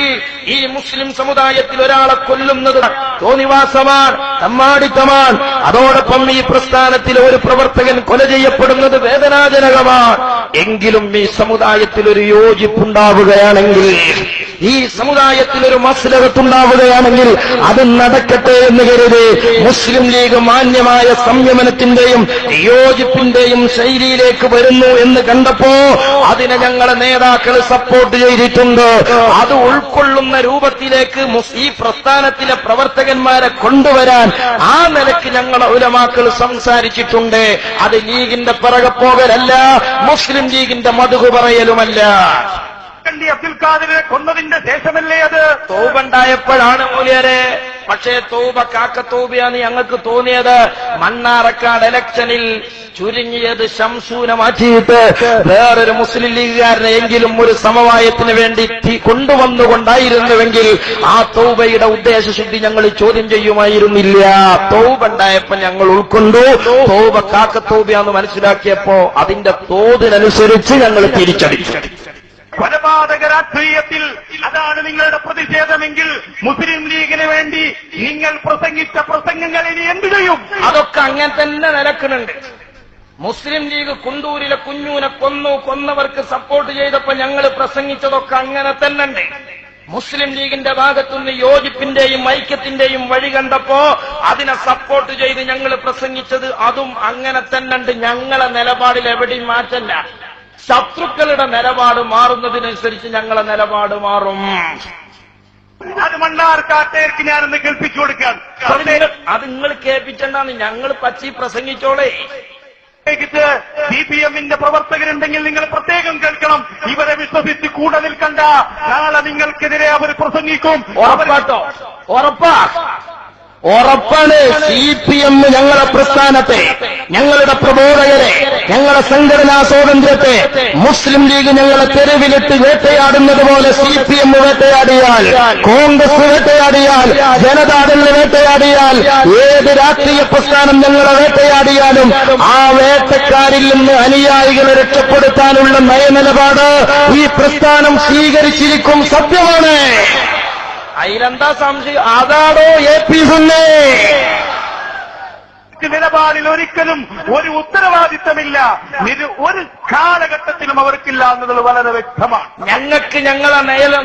ഈ മുസ്ലിം സമുദായത്തിൽ ഒരാളെ കൊല്ലുന്നത് തോന്നിവാസമാണ്, തമ്മാടിത്തമാണ്. അതോടൊപ്പം ഈ പ്രസ്ഥാനത്തിൽ ഒരു പ്രവർത്തകൻ കൊല ചെയ്യപ്പെടുന്നത് വേദനാജനകമാണ്. എങ്കിലും ഈ സമുദായത്തിൽ ഒരു യോജിപ്പുണ്ടാവുകയാണെങ്കിൽ, ഈ സമുദായത്തിൽ ഒരു മസ്ലഹത്തുണ്ടാവുകയാണെങ്കിൽ അത് നടക്കട്ടെ എന്ന് കരുതി മുസ്ലിം ലീഗ് മാന്യമായ സംയമനത്തിന്റെയും യോജിപ്പിന്റെയും ശൈലിയിലേക്ക് വരുന്നു എന്ന് കണ്ടപ്പോ അതിനെ ഞങ്ങളെ നേതാക്കൾ സപ്പോർട്ട് ചെയ്തിട്ടുണ്ട്. അത് ഉൾക്കൊള്ളുന്ന രൂപത്തിലേക്ക് ഈ പ്രസ്ഥാനത്തിലെ പ്രവർത്തകന്മാരെ കൊണ്ടുവരാൻ ആ നിലയ്ക്ക് ഞങ്ങളെ ഉലമാക്കൾ സംസാരിച്ചിട്ടുണ്ട്. അത് ലീഗിന്റെ പിറകെ പോകലല്ല, മുസ്ലിം ലീഗിന്റെ മധുഹ് പറയലുമല്ല. അബ്ദുൽ ഖാദിറെ കൊന്നതിന്റെ ശേഷമല്ലേ അത്? തൗബ ഉണ്ടായപ്പോഴാണ് മൂല്യരെ. പക്ഷേ തൗബ കാക്കത്തൗബയാന്ന് ഞങ്ങൾക്ക് തോന്നിയത് മണ്ണാറക്കാട് ഇലക്ഷനിൽ ചുരുങ്ങിയത് ശംസൂനെ മാറ്റിയിട്ട് വേറൊരു മുസ്ലിം ലീഗുകാരനെ എങ്കിലും ഒരു സമവായത്തിന് വേണ്ടി കൊണ്ടുവന്നുകൊണ്ടായിരുന്നുവെങ്കിൽ ആ തൗബയുടെ ഉദ്ദേശശുദ്ധി ഞങ്ങൾ ചോദ്യം ചെയ്യുമായിരുന്നില്ല. തൗബ ഉണ്ടായപ്പോ ഞങ്ങൾ ഉൾക്കൊണ്ടു. തൗബ കാക്കത്തൗബയാന്ന് മനസ്സിലാക്കിയപ്പോ അതിന്റെ തോതിനനുസരിച്ച് ഞങ്ങൾ തിരിച്ചടിച്ചു. കൊലപാതക രാഷ്ട്രീയത്തിൽ അതാണ് നിങ്ങളുടെ പ്രതിഷേധമെങ്കിൽ മുസ്ലിം ലീഗിന് വേണ്ടി നിങ്ങൾ പ്രസംഗിച്ച പ്രസംഗങ്ങൾ ഇനി എന്തു ചെയ്യും? അതൊക്കെ അങ്ങനെ തന്നെ നിലക്കുന്നുണ്ട്. മുസ്ലിം ലീഗ് കുണ്ടൂരിലെ കുഞ്ഞൂനെ കൊന്നവർക്ക് സപ്പോർട്ട് ചെയ്തപ്പോ ഞങ്ങൾ പ്രസംഗിച്ചതൊക്കെ അങ്ങനെ തന്നെ ഉണ്ട്. മുസ്ലിം ലീഗിന്റെ ഭാഗത്തുനിന്ന് യോജിപ്പിന്റെയും ഐക്യത്തിന്റെയും വഴി കണ്ടപ്പോ അതിനെ സപ്പോർട്ട് ചെയ്ത് ഞങ്ങൾ പ്രസംഗിച്ചത് അതും അങ്ങനെ തന്നെ ഉണ്ട്. ഞങ്ങളെ നിലപാടിൽ എവിടെയും മാറ്റല്ല. ശത്രുക്കളുടെ നിലപാട് മാറുന്നതിനനുസരിച്ച് ഞങ്ങളെ നിലപാട് മാറും. അത് മണ്ണാർക്കാട്ടേർക്ക് ഞാനൊന്ന് കേൾപ്പിച്ചു കൊടുക്കാൻ. അത് നിങ്ങൾ കേൾപ്പിച്ചെന്നാണ് ഞങ്ങൾ പച്ചി പ്രസംഗിച്ചോളേ. CPM-ന്റെ പ്രവർത്തകരുണ്ടെങ്കിൽ നിങ്ങൾ പ്രത്യേകം കേൾക്കണം. ഇവരെ വിശ്വസിച്ച് കൂടെ നിൽക്കണ്ട. നാളെ നിങ്ങൾക്കെതിരെ അവർ പ്രസംഗിക്കും. ഉറപ്പാട്ടോ? ഉറപ്പാണ്. CPM ഞങ്ങളെ പ്രസ്ഥാനത്തെ, ഞങ്ങളുടെ പ്രബോധകരെ, ഞങ്ങളുടെ സംഘടനാ സ്വാതന്ത്ര്യത്തെ മുസ്ലിം ലീഗ് ഞങ്ങളെ തെരുവിലിട്ട് വേട്ടയാടുന്നത് പോലെ CPM വേട്ടയാടിയാൽ, കോൺഗ്രസ് വേട്ടയാടിയാൽ, ജനതാദൾ വേട്ടയാടിയാൽ, ഏത് രാഷ്ട്രീയ പ്രസ്ഥാനം ഞങ്ങളെ വേട്ടയാടിയാലും ആ വേട്ടക്കാരിൽ നിന്ന് അനുയായികളെ രക്ഷപ്പെടുത്താനുള്ള നയനിലപാട് ഈ പ്രസ്ഥാനം സ്വീകരിച്ചിരിക്കും. സത്യമാണ്. അതിലെന്താ സംശയം? അതാണോ AP സുന്നേ? നിലപാടിൽ ഒരിക്കലും ഒരു ഉത്തരവാദിത്തമില്ല. ഒരു കാലഘട്ടത്തിലും അവർക്കില്ല എന്നുള്ളത് വളരെ വ്യക്തമാണ്. ഞങ്ങൾക്ക് ഞങ്ങളെ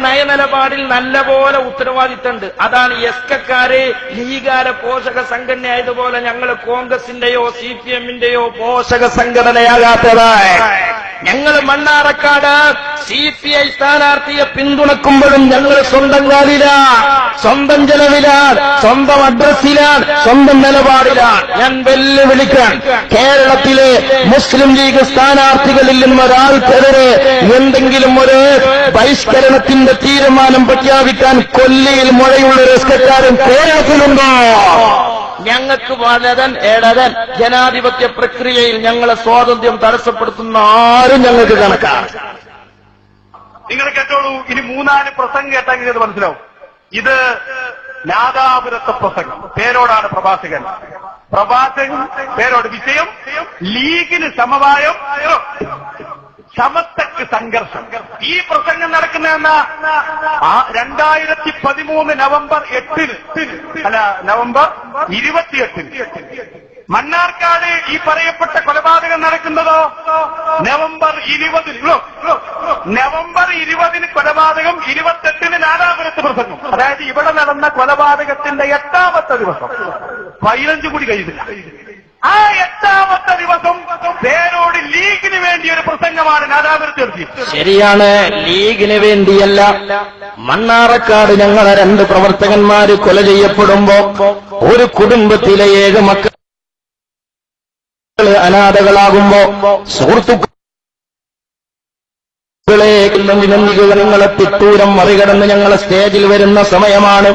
നയനിലപാടിൽ നല്ലപോലെ ഉത്തരവാദിത്തമുണ്ട്. അതാണ് എസ്കക്കാര് ലീഗാരെ പോഷക സംഘടനയായതുപോലെ ഞങ്ങൾ കോൺഗ്രസിന്റെയോ CPM-ന്റെയോ പോഷക സംഘടനയാകാത്തത്. ഞങ്ങൾ മണ്ണാറക്കാട് CPI സ്ഥാനാർത്ഥിയെ പിന്തുണക്കുമ്പോഴും ഞങ്ങൾ സ്വന്തം കാലിലാണ്, സ്വന്തം ചെലവിലാണ്, സ്വന്തം അഡ്രസ്സിലാണ്, സ്വന്തം നിലപാടിലാണ്. ഞാൻ വെല്ലുവിളിക്കാൻ കേരളത്തിലെ മുസ്ലിം ലീഗ് സ്ഥാനാർത്ഥികളിൽ നിന്ന് ഒരാൾക്കെതിരെ എന്തെങ്കിലും ഒരു ബഹിഷ്കരണത്തിന്റെ തീരുമാനം പ്രഖ്യാപിക്കാൻ കൊല്ലിയിൽ മുഴയുള്ള രസ്കക്കാരൻ കേരളത്തിലുണ്ടോ? ഞങ്ങൾക്ക് വലതൻ ഇടതൻ ജനാധിപത്യ പ്രക്രിയയിൽ ഞങ്ങളെ സ്വാതന്ത്ര്യം തടസ്സപ്പെടുത്തുന്ന ആരും ഞങ്ങൾക്ക് കണക്കാണ്. നിങ്ങൾ കേട്ടോളൂ. ഇനി 3-4 പ്രസംഗം കേട്ടെങ്കിൽ ഇത് മനസ്സിലാവും. ഇത് നാദാപുരത്തെ പ്രസംഗം. പേരോടാണ് പ്രഭാഷകൻ. പേരോട് വിഷയം ലീഗിന് സമവായം. സമസ്തക്ക് സംഘർഷം. ഈ പ്രസംഗം നടക്കുന്ന 2013 നവംബർ 28 മണ്ണാർക്കാട് ഈ പറയപ്പെട്ട കൊലപാതകം നടക്കുന്നതോ നവംബർ 20 കൊലപാതകം, 28 നാദാപുരത്ത് പ്രസംഗം. അതായത് ഇവിടെ നടന്ന കൊലപാതകത്തിന്റെ 8ാമത്തെ ദിവസം, 15 കൂടി കഴിയുന്നില്ല. ആ 8ാമത്തെ ദിവസം പേരോട് ലീഗിന് വേണ്ടി ഒരു പ്രസംഗമാണ് നാദാപുരത്ത് നടത്തിയത്. ശരിയാണ്, ലീഗിന് വേണ്ടിയല്ല. മണ്ണാറക്കാട് ഞങ്ങളെ 2 പ്രവർത്തകന്മാര് കൊല ചെയ്യപ്പെടുമ്പോ ഒരു കുടുംബത്തിലെ 7 മക്കൾ അനാഥകളാകുമ്പോ സുഹൃത്തുക്കളെ നിങ്ങളെ തിട്ടൂരം മറികടന്ന് ഞങ്ങളെ സ്റ്റേജിൽ വരുന്ന സമയമാണ്.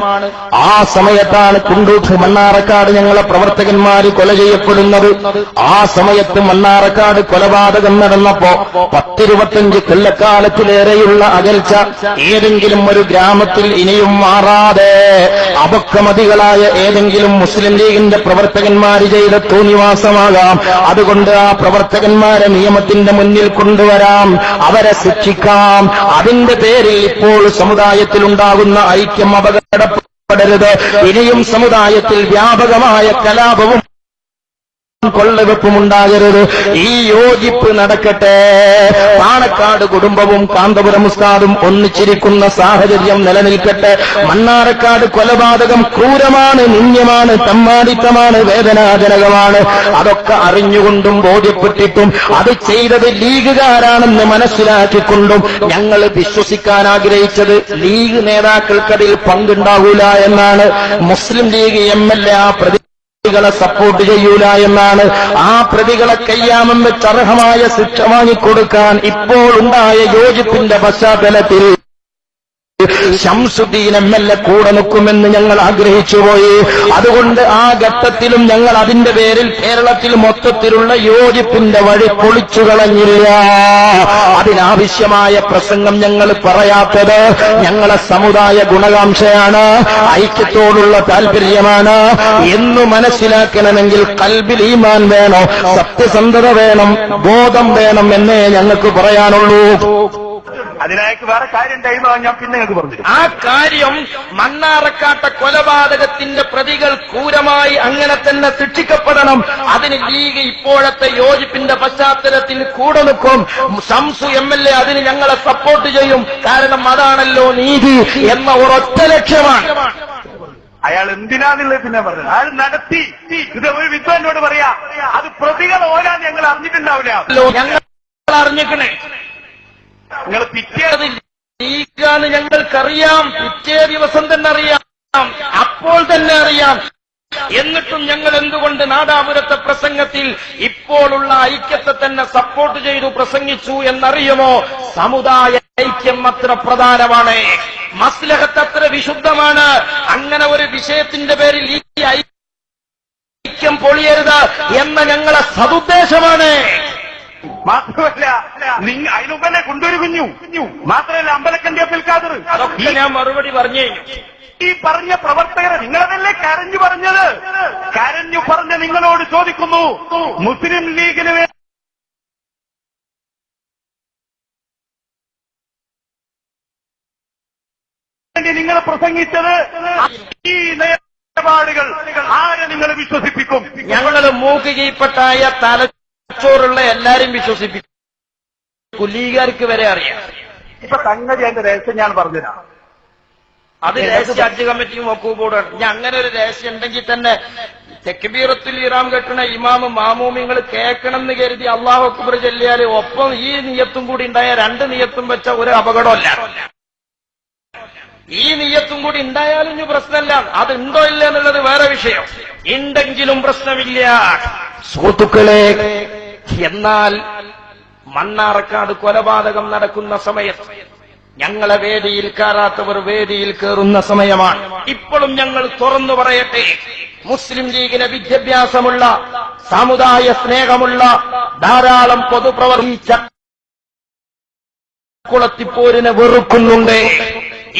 ആ സമയത്താണ് കുണ്ടൂർ മണ്ണാറക്കാട് ഞങ്ങളെ പ്രവർത്തകന്മാര് കൊല ചെയ്യപ്പെടുന്നത്. ആ സമയത്ത് മണ്ണാറക്കാട് കൊലപാതകം നടന്നപ്പോ 10-25 കൊല്ലക്കാലത്തിലേറെയുള്ള അകൽച്ച ഏതെങ്കിലും ഒരു ഗ്രാമത്തിൽ ഇനിയും മാറാതെ അപക്വമതികളായ ഏതെങ്കിലും മുസ്ലിം ലീഗിന്റെ പ്രവർത്തകന്മാര് ചെയ്ത തോന്നിവാസമാകാം. അതുകൊണ്ട് ആ പ്രവർത്തകന്മാരെ നിയമത്തിന്റെ മുന്നിൽ കൊണ്ടുവരാം, അവരെ ശിക്ഷിക്കാം. അതിന്റെ പേരിൽ ഇപ്പോൾ സമുദായത്തിലുണ്ടാകുന്ന ഐക്യം അപകടപ്പെടരുത്. ഇനിയും സമുദായത്തിൽ വ്യാപകമായ കലാപവും കൊള്ളവെപ്പുമുണ്ടാകരുത്. ഈ യോജിപ്പ് നടക്കട്ടെ. പാണക്കാട് കുടുംബവും കാന്തപുരം ഉസ്താദും ഒന്നിച്ചിരിക്കുന്ന സാഹചര്യം നിലനിൽക്കട്ടെ. മണ്ണാറക്കാട് കൊലപാതകം ക്രൂരമാണ്, നിന്ദ്യമാണ്, തമ്മാടിത്തമാണ്, വേദനാജനകമാണ്. അതൊക്കെ അറിഞ്ഞുകൊണ്ടും ബോധ്യപ്പെട്ടിട്ടും അത് ചെയ്തത് ലീഗുകാരാണെന്ന് മനസ്സിലാക്കിക്കൊണ്ടും ഞങ്ങൾ വിശ്വസിക്കാൻ ആഗ്രഹിച്ചത് ലീഗ് നേതാക്കൾക്കതിൽ പങ്കുണ്ടാകൂല എന്നാണ്. മുസ്ലിം ലീഗ് MLA ആ പ്രതികളെ സപ്പോർട്ട് ചെയ്യൂല എന്നാണ്. ആ പ്രതികളെ കയ്യാമം വെച്ച് അർഹമായ ശിക്ഷ വാങ്ങിക്കൊടുക്കാൻ ഇപ്പോൾ ഉണ്ടായ യോജിപ്പിന്റെ പശ്ചാത്തലത്തിൽ ശംസുദ്ദീൻ MLA കൂടെ നിൽക്കുമെന്ന് ഞങ്ങൾ ആഗ്രഹിച്ചുപോയി. അതുകൊണ്ട് ആ ഘട്ടത്തിലും ഞങ്ങൾ അതിന്റെ പേരിൽ കേരളത്തിൽ മൊത്തത്തിലുള്ള യോജിപ്പിന്റെ വഴി പൊളിച്ചു കളഞ്ഞില്ല. അതിനാവശ്യമായ പ്രസംഗം ഞങ്ങൾ പറയാത്തത് ഞങ്ങളെ സമുദായ ഗുണകാംക്ഷയാണ്, ഐക്യത്തോടുള്ള താല്പര്യമാണ് എന്ന് മനസ്സിലാക്കണമെങ്കിൽ കൽബിൽ ഈമാൻ വേണം, സത്യസന്ധത വേണം, ബോധം വേണം എന്നേ ഞങ്ങൾക്ക് പറയാനുള്ളൂ. അതിനായിട്ട് വേറെ കാര്യം ഉണ്ടായിരുന്നു, ഞാൻ പിന്നെ നിങ്ങൾക്ക് പറഞ്ഞു. ആ കാര്യം മണ്ണാറക്കാട്ടെ കൊലപാതകത്തിന്റെ പ്രതികൾ ക്രൂരമായി അങ്ങനെ തന്നെ ശിക്ഷിക്കപ്പെടണം. അതിന് ലീഗ് ഇപ്പോഴത്തെ യോജിപ്പിന്റെ പശ്ചാത്തലത്തിൽ കൂടെ നിൽക്കും. ശംസു MLA അതിന് ഞങ്ങളെ സപ്പോർട്ട് ചെയ്യും. കാരണം അതാണല്ലോ നീതി എന്ന ഒരൊറ്റ ലക്ഷ്യമാണ്. അയാൾ എന്തിനാന്നുള്ളത് പിന്നെ പറഞ്ഞത്, അയാൾ നടത്തി. ഇത് ഒരു വിദ്വാനോട് പറയാ, അത് പ്രതികൾ ഓരാൻ ഞങ്ങൾ അറിഞ്ഞിട്ടുണ്ടാവില്ല. ഞങ്ങൾ അറിഞ്ഞിക്കണേ, നിങ്ങൾ പിറ്റേത് ലീഗാന്ന് ഞങ്ങൾക്കറിയാം. പിറ്റേ ദിവസം തന്നെ അറിയാം, അപ്പോൾ തന്നെ അറിയാം. എന്നിട്ടും ഞങ്ങൾ എന്തുകൊണ്ട് നാദാപുരത്തെ പ്രസംഗത്തിൽ ഇപ്പോഴുള്ള ഐക്യത്തെ തന്നെ സപ്പോർട്ട് ചെയ്തു പ്രസംഗിച്ചു എന്നറിയുമോ? സമുദായ ഐക്യം അത്ര പ്രധാനമാണ്, മസ്ലഹത്ത് അത്ര വിശുദ്ധമാണ്. അങ്ങനെ ഒരു വിഷയത്തിന്റെ പേരിൽ ഈ ഐക്യം പൊളിയരുത് എന്ന ഞങ്ങളെ സതുദ്ദേശമാണ്. മാത്രമല്ല അതിനുമ്പന്നെ കൊണ്ടൊരു കുഞ്ഞു, മാത്രമല്ല അമ്പലക്കണ്ടി അബ്ദുൽ ഖാദർ, അതൊക്കെ ഞാൻ മറുപടി പറഞ്ഞു. ഈ പറഞ്ഞ പ്രവർത്തകരെ നിങ്ങളതല്ലേ കരഞ്ഞു പറഞ്ഞത്? കരഞ്ഞു പറഞ്ഞ നിങ്ങളോട് ചോദിക്കുന്നു, മുസ്ലിം ലീഗിന് വേണ്ടി നിങ്ങൾ പ്രസംഗിച്ചത് ഈ നിലപാടുകൾ ആരെ നിങ്ങൾ വിശ്വസിപ്പിക്കും? ഞങ്ങൾ മൂക്കുകീപ്പട്ടായ തലച്ചോറുള്ള എല്ലാരും വിശ്വസിപ്പിക്കും. ലീഗുകാർക്ക് വരെ അറിയാം. ഇപ്പൊ സംഗതി അതിന്റെ രഹസ്യം ഞാൻ പറഞ്ഞുതരാം. അത് രഹസ്യ ഹജ്ജ് കമ്മിറ്റിയും വഖഫ് ബോർഡാണ്. ഞാൻ അങ്ങനെ ഒരു രഹസ്യം ഉണ്ടെങ്കിൽ തന്നെ തക്ബീറത്തുൽ ഇഹ്റാം കെട്ടണ ഇമാമും മാമൂമിങ്ങൾ കേൾക്കണം എന്ന് കരുതി അല്ലാഹു അക്ബർ ചൊല്ലിയാല് ഒപ്പം ഈ നിയത്തും കൂടി ഉണ്ടായ 2 നിയത്തും വെച്ച ഒരു അപകടമല്ല. ഈ നിയത്തും കൂടി ഉണ്ടായാലും ഇനി പ്രശ്നമല്ല. അത് ഉണ്ടോ ഇല്ല എന്നുള്ളത് വേറെ വിഷയം. ഉണ്ടെങ്കിലും പ്രശ്നമില്ല സുഹൃത്തുക്കളെ. എന്നാൽ മണ്ണാറക്കാട് കൊലപാതകം നടക്കുന്ന സമയത്ത് ഞങ്ങളെ വേദിയിൽ കയറാത്തവർ വേദിയിൽ കയറുന്ന സമയമാണ്. ഇപ്പോഴും ഞങ്ങൾ തുറന്നു പറയട്ടെ, മുസ്ലിം ലീഗിന് വിദ്യാഭ്യാസമുള്ള, സമുദായ സ്നേഹമുള്ള ധാരാളം പൊതുപ്രവർത്തകർ ചക്കുളത്തിപ്പോരിനെ വെറുക്കുന്നുണ്ട്.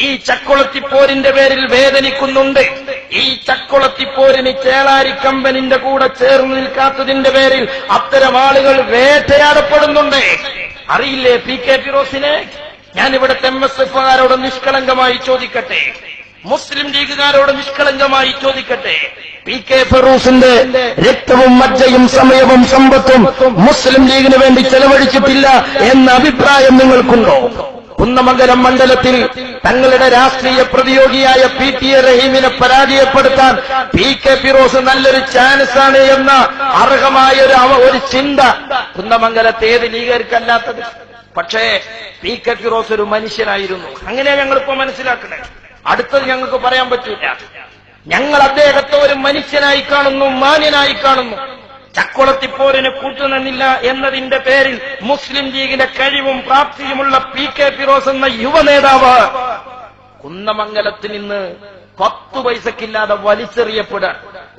ഈ ചക്കുളത്തിപ്പോരിന്റെ പേരിൽ വേദനിക്കുന്നുണ്ട്. ഈ ചക്കുളത്തിപ്പോരിന് ചേളാരി കമ്പനിന്റെ കൂടെ ചേർന്ന് നിൽക്കാത്തതിന്റെ പേരിൽ അത്തരം ആളുകൾ വേട്ടയാടപ്പെടുന്നുണ്ട്. അറിയില്ലേ പി കെ ഫിറോസിനെ? ഞാൻ ഇവിടുത്തെ MSF-കാരോട് നിഷ്കളങ്കമായി ചോദിക്കട്ടെ, മുസ്ലിം ലീഗുകാരോട് നിഷ്കളങ്കമായി ചോദിക്കട്ടെ, പി കെ ഫിറോസിന്റെ രക്തവും മജ്ജയും സമയവും സമ്പത്തും മുസ്ലിം ലീഗിന് വേണ്ടി ചെലവഴിച്ചിട്ടില്ല എന്ന അഭിപ്രായം നിങ്ങൾക്കുണ്ടോ? കുന്നമംഗലം മണ്ഡലത്തിൽ തങ്ങളുടെ രാഷ്ട്രീയ പ്രതിയോഗിയായ PTA റഹീമിനെ പരാജയപ്പെടുത്താൻ പി കെ ഫിറോസ് നല്ലൊരു ചാൻസാണ് എന്ന അർഹമായ ഒരു ചിന്ത കുന്നമംഗലത്തെ ഏത് ലീഗർക്കല്ലാത്തത്? പക്ഷേ പി കെ ഫിറോസ് ഒരു മനുഷ്യനായിരുന്നു. അങ്ങനെയാ ഞങ്ങളിപ്പോ മനസ്സിലാക്കണേ. അടുത്തത് ഞങ്ങൾക്ക് പറയാൻ പറ്റില്ല. ഞങ്ങൾ അദ്ദേഹത്തെ ഒരു മനുഷ്യനായി കാണുന്നു, മാന്യനായി കാണുന്നു. ചക്കുളത്തിപ്പോരിന് കൂട്ടുനിന്നില്ല എന്നതിന്റെ പേരിൽ മുസ്ലിം ലീഗിന്റെ കഴിവും പ്രാപ്തിയുമുള്ള പി കെ ഫിറോസ് എന്ന യുവ നേതാവ് കുന്നമംഗലത്തിൽ നിന്ന് 10 പൈസക്കില്ലാതെ വലിച്ചെറിയപ്പെടാൻ,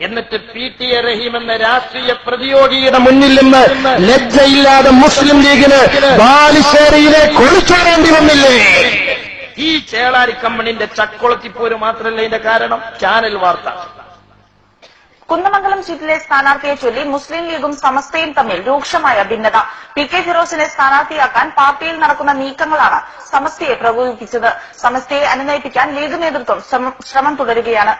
എന്നിട്ട് PTA റഹീം എന്ന രാഷ്ട്രീയ പ്രതിയോഗിയുടെ മുന്നിൽ നിന്ന് ലജ്ജയില്ലാതെ മുസ്ലിം ലീഗിന് ബാലുശ്ശേരിയിലേക്ക് ഒളിച്ചോടേണ്ടി വന്നില്ലേ? ഈ ചേളാരി കമ്പനിന്റെ ചക്കുളത്തിപ്പോര് മാത്രമല്ല ഇതിന്റെ കാരണം. ചാനൽ വാർത്ത. കുന്നമംഗലം സീറ്റിലെ സ്ഥാനാർത്ഥിയെ ചൊല്ലി മുസ്ലിം ലീഗും സമസ്തയും തമ്മിൽ രൂക്ഷമായ ഭിന്നത. പി കെ ഫിറോസിനെ സ്ഥാനാർത്ഥിയാക്കാൻ പാർട്ടിയിൽ നടക്കുന്ന നീക്കങ്ങളാണ് സമസ്തയെ പ്രകോപിപ്പിച്ചത്. സമസ്തയെ അനുനയിപ്പിക്കാൻ ലീഗ് നേതൃത്വം ശ്രമം തുടരുകയാണ്.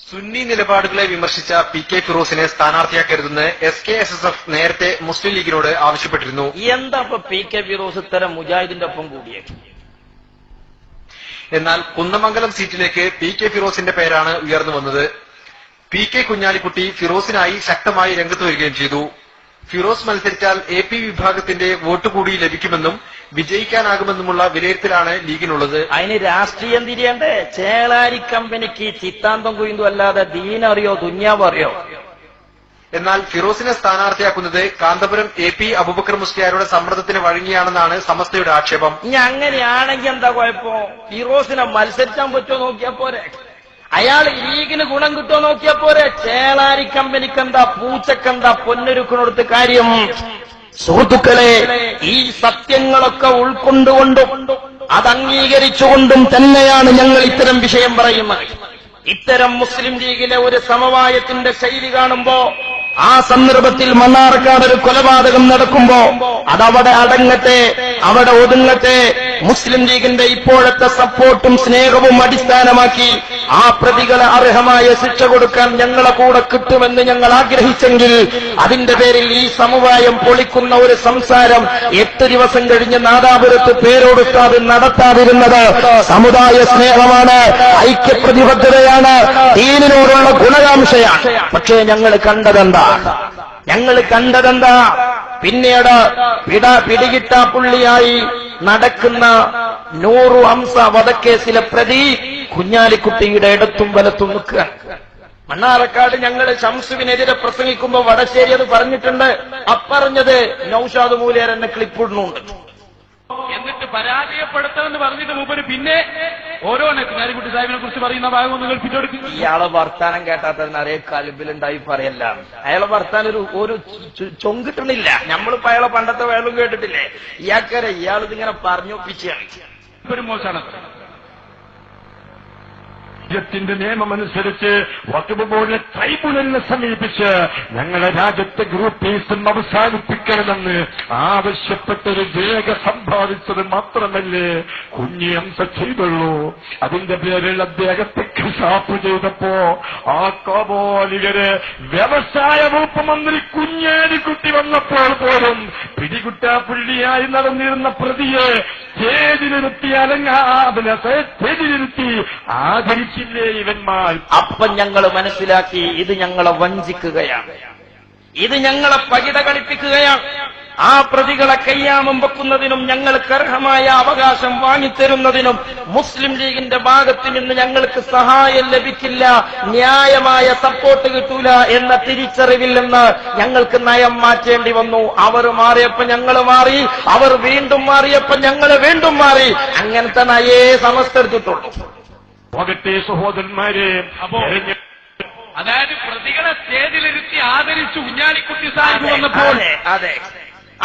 സുന്നി നിലപാടുകളെ വിമർശിച്ച പി കെ ഫിറോസിനെ സ്ഥാനാർത്ഥിയാക്കരുതെന്ന് SKSSF നേരത്തെ മുസ്ലിം ലീഗിനോട് ആവശ്യപ്പെട്ടിരുന്നു. എന്താ ഇപ്പൊ പി കെ ഫിറോസ് ഇത്തരം മുജാഹിദിന്റെ ഒപ്പം കൂടിയേ? എന്നാൽ കുന്നമംഗലം സീറ്റിലേക്ക് പി കെ ഫിറോസിന്റെ പേരാണ് ഉയർന്നു വന്നത്. പി കെ കുഞ്ഞാലിക്കുട്ടി ഫിറോസിനായി ശക്തമായി രംഗത്ത് വരികയും ചെയ്തു. ഫിറോസ് മത്സരിച്ചാൽ AP വിഭാഗത്തിന്റെ വോട്ട് കൂടി ലഭിക്കുമെന്നും വിജയിക്കാനാകുമെന്നുമുള്ള വിലയിരുത്തലാണ് ലീഗിനുള്ളത്. അതിന് രാഷ്ട്രീയം തിരിയണ്ടേ? ചേളാരി കമ്പനിക്ക് ചിത്താന്തം കുയിന്തും അല്ലാതെ ദീനറിയോ ദുന്യാവ് അറിയോ? എന്നാൽ ഫിറോസിനെ സ്ഥാനാർത്ഥിയാക്കുന്നത് കാന്തപുരം AP അബൂബക്കർ മുസ്ലിയാരുടെ സമ്മർദ്ദത്തിന് വഴങ്ങിയാണെന്നാണ് സമസ്തയുടെ ആക്ഷേപം. ഇനി അങ്ങനെയാണെങ്കിൽ എന്താ കുഴപ്പം? ഫിറോസിനെ മത്സരിച്ചാൻ പറ്റുമോ നോക്കിയാ പോരെ? അയാൾ ലീഗിന് ഗുണം കിട്ടുമോ നോക്കിയാ പോരെ? ചേളാരി കമ്പനിക്കെന്താ, പൂച്ചക്കെന്താ പൊന്നൊരുക്കിനടുത്ത് കാര്യം? സുഹൃത്തുക്കളെ, ഈ സത്യങ്ങളൊക്കെ ഉൾക്കൊണ്ടുകൊണ്ടും അത് അംഗീകരിച്ചുകൊണ്ടും തന്നെയാണ് ഞങ്ങൾ ഇത്തരം വിഷയം പറയുന്നത്. ഇത്തരം മുസ്ലിം ലീഗിലെ ഒരു സമവായത്തിന്റെ ശൈലി കാണുമ്പോ, ആ സന്ദർഭത്തിൽ മണ്ണാർക്കാട് ഒരു കൊലപാതകം നടക്കുമ്പോ അതവിടെ അടങ്ങട്ടെ, അവിടെ ഒതുങ്ങട്ടെ, മുസ്ലിം ലീഗിന്റെ ഇപ്പോഴത്തെ സപ്പോർട്ടും സ്നേഹവും അടിസ്ഥാനമാക്കി ആ പ്രതികളെ അർഹമായ ശിക്ഷ കൊടുക്കാൻ ഞങ്ങളെ കൂടെ കിട്ടുമെന്ന് ഞങ്ങൾ ആഗ്രഹിച്ചെങ്കിൽ അതിന്റെ പേരിൽ ഈ സമവായം പൊളിക്കുന്ന ഒരു സംസാരം 8 ദിവസം കഴിഞ്ഞ് നാദാപുരത്ത് പേരോടുത്താതെ നടത്താതിരുന്നത് സമുദായ സ്നേഹമാണ്, ഐക്യപ്രതിബദ്ധതയാണ്, ദീനിനോടുള്ള ഗുണകാംക്ഷയാണ്. പക്ഷേ ഞങ്ങൾ കണ്ടതെന്താ? പിന്നീട് പിടികിട്ടാപ്പുള്ളിയായി നടക്കുന്ന നൂറു ഹംസ വധക്കേസിലെ പ്രതി കുഞ്ഞാലിക്കുട്ടിയുടെ ഇടത്തും വലത്തും നിൽക്കുക. മണ്ണാർക്കാട് ഞങ്ങൾ ശംസുവിനെതിരെ പ്രസംഗിക്കുമ്പോ വടശ്ശേരി അത് പറഞ്ഞിട്ടുണ്ട്. അപ്പറഞ്ഞത് നൌഷാദ് മൂലേർ എന്നെ ക്ലിപ്പിടുന്നുണ്ട്. എന്നിട്ട് പരാജയപ്പെടുത്തുമെന്ന് പറഞ്ഞിട്ട് മൂപ്പര് പിന്നെ ഓരോന്നെ കുഞ്ഞാലിക്കുട്ടി സാഹിബിനെ കുറിച്ച് പറയുന്ന ഭാഗം നിങ്ങൾ പിന്നോട്ട്. ഇയാളെ വർത്താനം കേട്ടാത്തതിന് അറിയ കലിബിലുണ്ടായി പറയല്ല. അയാളെ വർത്താനം ഒരു ചൊങ്കിട്ടണില്ല. നമ്മളിപ്പോ അയാളെ പണ്ടത്തെ വേളും കേട്ടിട്ടില്ലേ? ഇയാൾക്കരെ ഇയാളിതിങ്ങനെ പറഞ്ഞൊപ്പിച്ചാണ്. ഒരു മോശമാണ്. രാജ്യത്തിന്റെ നിയമമനുസരിച്ച് വഖഫ് ബോർഡിനെ ട്രൈബ്യൂണലിനെ സമീപിച്ച് ഞങ്ങളുടെ രാജ്യത്തെ ഗ്രൂപ്പീസം അവസാനിപ്പിക്കണമെന്ന് ആവശ്യപ്പെട്ടൊരു രേഖ സമ്പാദിച്ചത് മാത്രമല്ലേ കുഞ്ഞി ഹംസ ചെയ്തുള്ളൂ. അതിന്റെ പേരിൽ അദ്ദേഹത്തെ ഖിസാപ്പ് ചെയ്തപ്പോ ആ കോപോലികര് വ്യവസായ വകുപ്പ് മന്ത്രി കുഞ്ഞാലിക്കുട്ടി വന്നപ്പോൾ പോലും പിടികുട്ടാപ്പുള്ളിയായി നടന്നിരുന്ന പ്രതിയെ സ്റ്റേജിലിരുത്തി സ്റ്റേജിലിരുത്തി ആദരിച്ചില്ലേ ഇവന്മാർ? അപ്പം ഞങ്ങൾ മനസ്സിലാക്കി ഇത് ഞങ്ങളെ വഞ്ചിക്കുകയാണ്, ഇത് ഞങ്ങളെ പകിട കളിപ്പിക്കുകയാണ്. ആ പ്രതികളെ കയ്യാമം വെക്കുന്നതിനും ഞങ്ങൾക്ക് അർഹമായ അവകാശം വാങ്ങിത്തരുന്നതിനും മുസ്ലിം ലീഗിന്റെ ഭാഗത്ത് നിന്ന് ഞങ്ങൾക്ക് സഹായം ലഭിക്കില്ല, ന്യായമായ സപ്പോർട്ട് കിട്ടൂല എന്ന തിരിച്ചറിവിൽ നിന്ന് ഞങ്ങൾക്ക് നയം മാറ്റേണ്ടി വന്നു. അവർ മാറിയപ്പോ ഞങ്ങൾ മാറി, അവർ വീണ്ടും മാറിയപ്പോ ഞങ്ങൾ വീണ്ടും മാറി. അങ്ങനത്തെ നയേ സമസ്ത എടുത്തിട്ടുള്ളൂ. പോകട്ടെ സഹോദരന്മാരെ. അതായത് പ്രതികളെ സ്റ്റേജിലിരുത്തി ആദരിച്ചു കുഞ്ഞാലിക്കുട്ടി സാഹിബ് വന്നപ്പോൾ അതെ,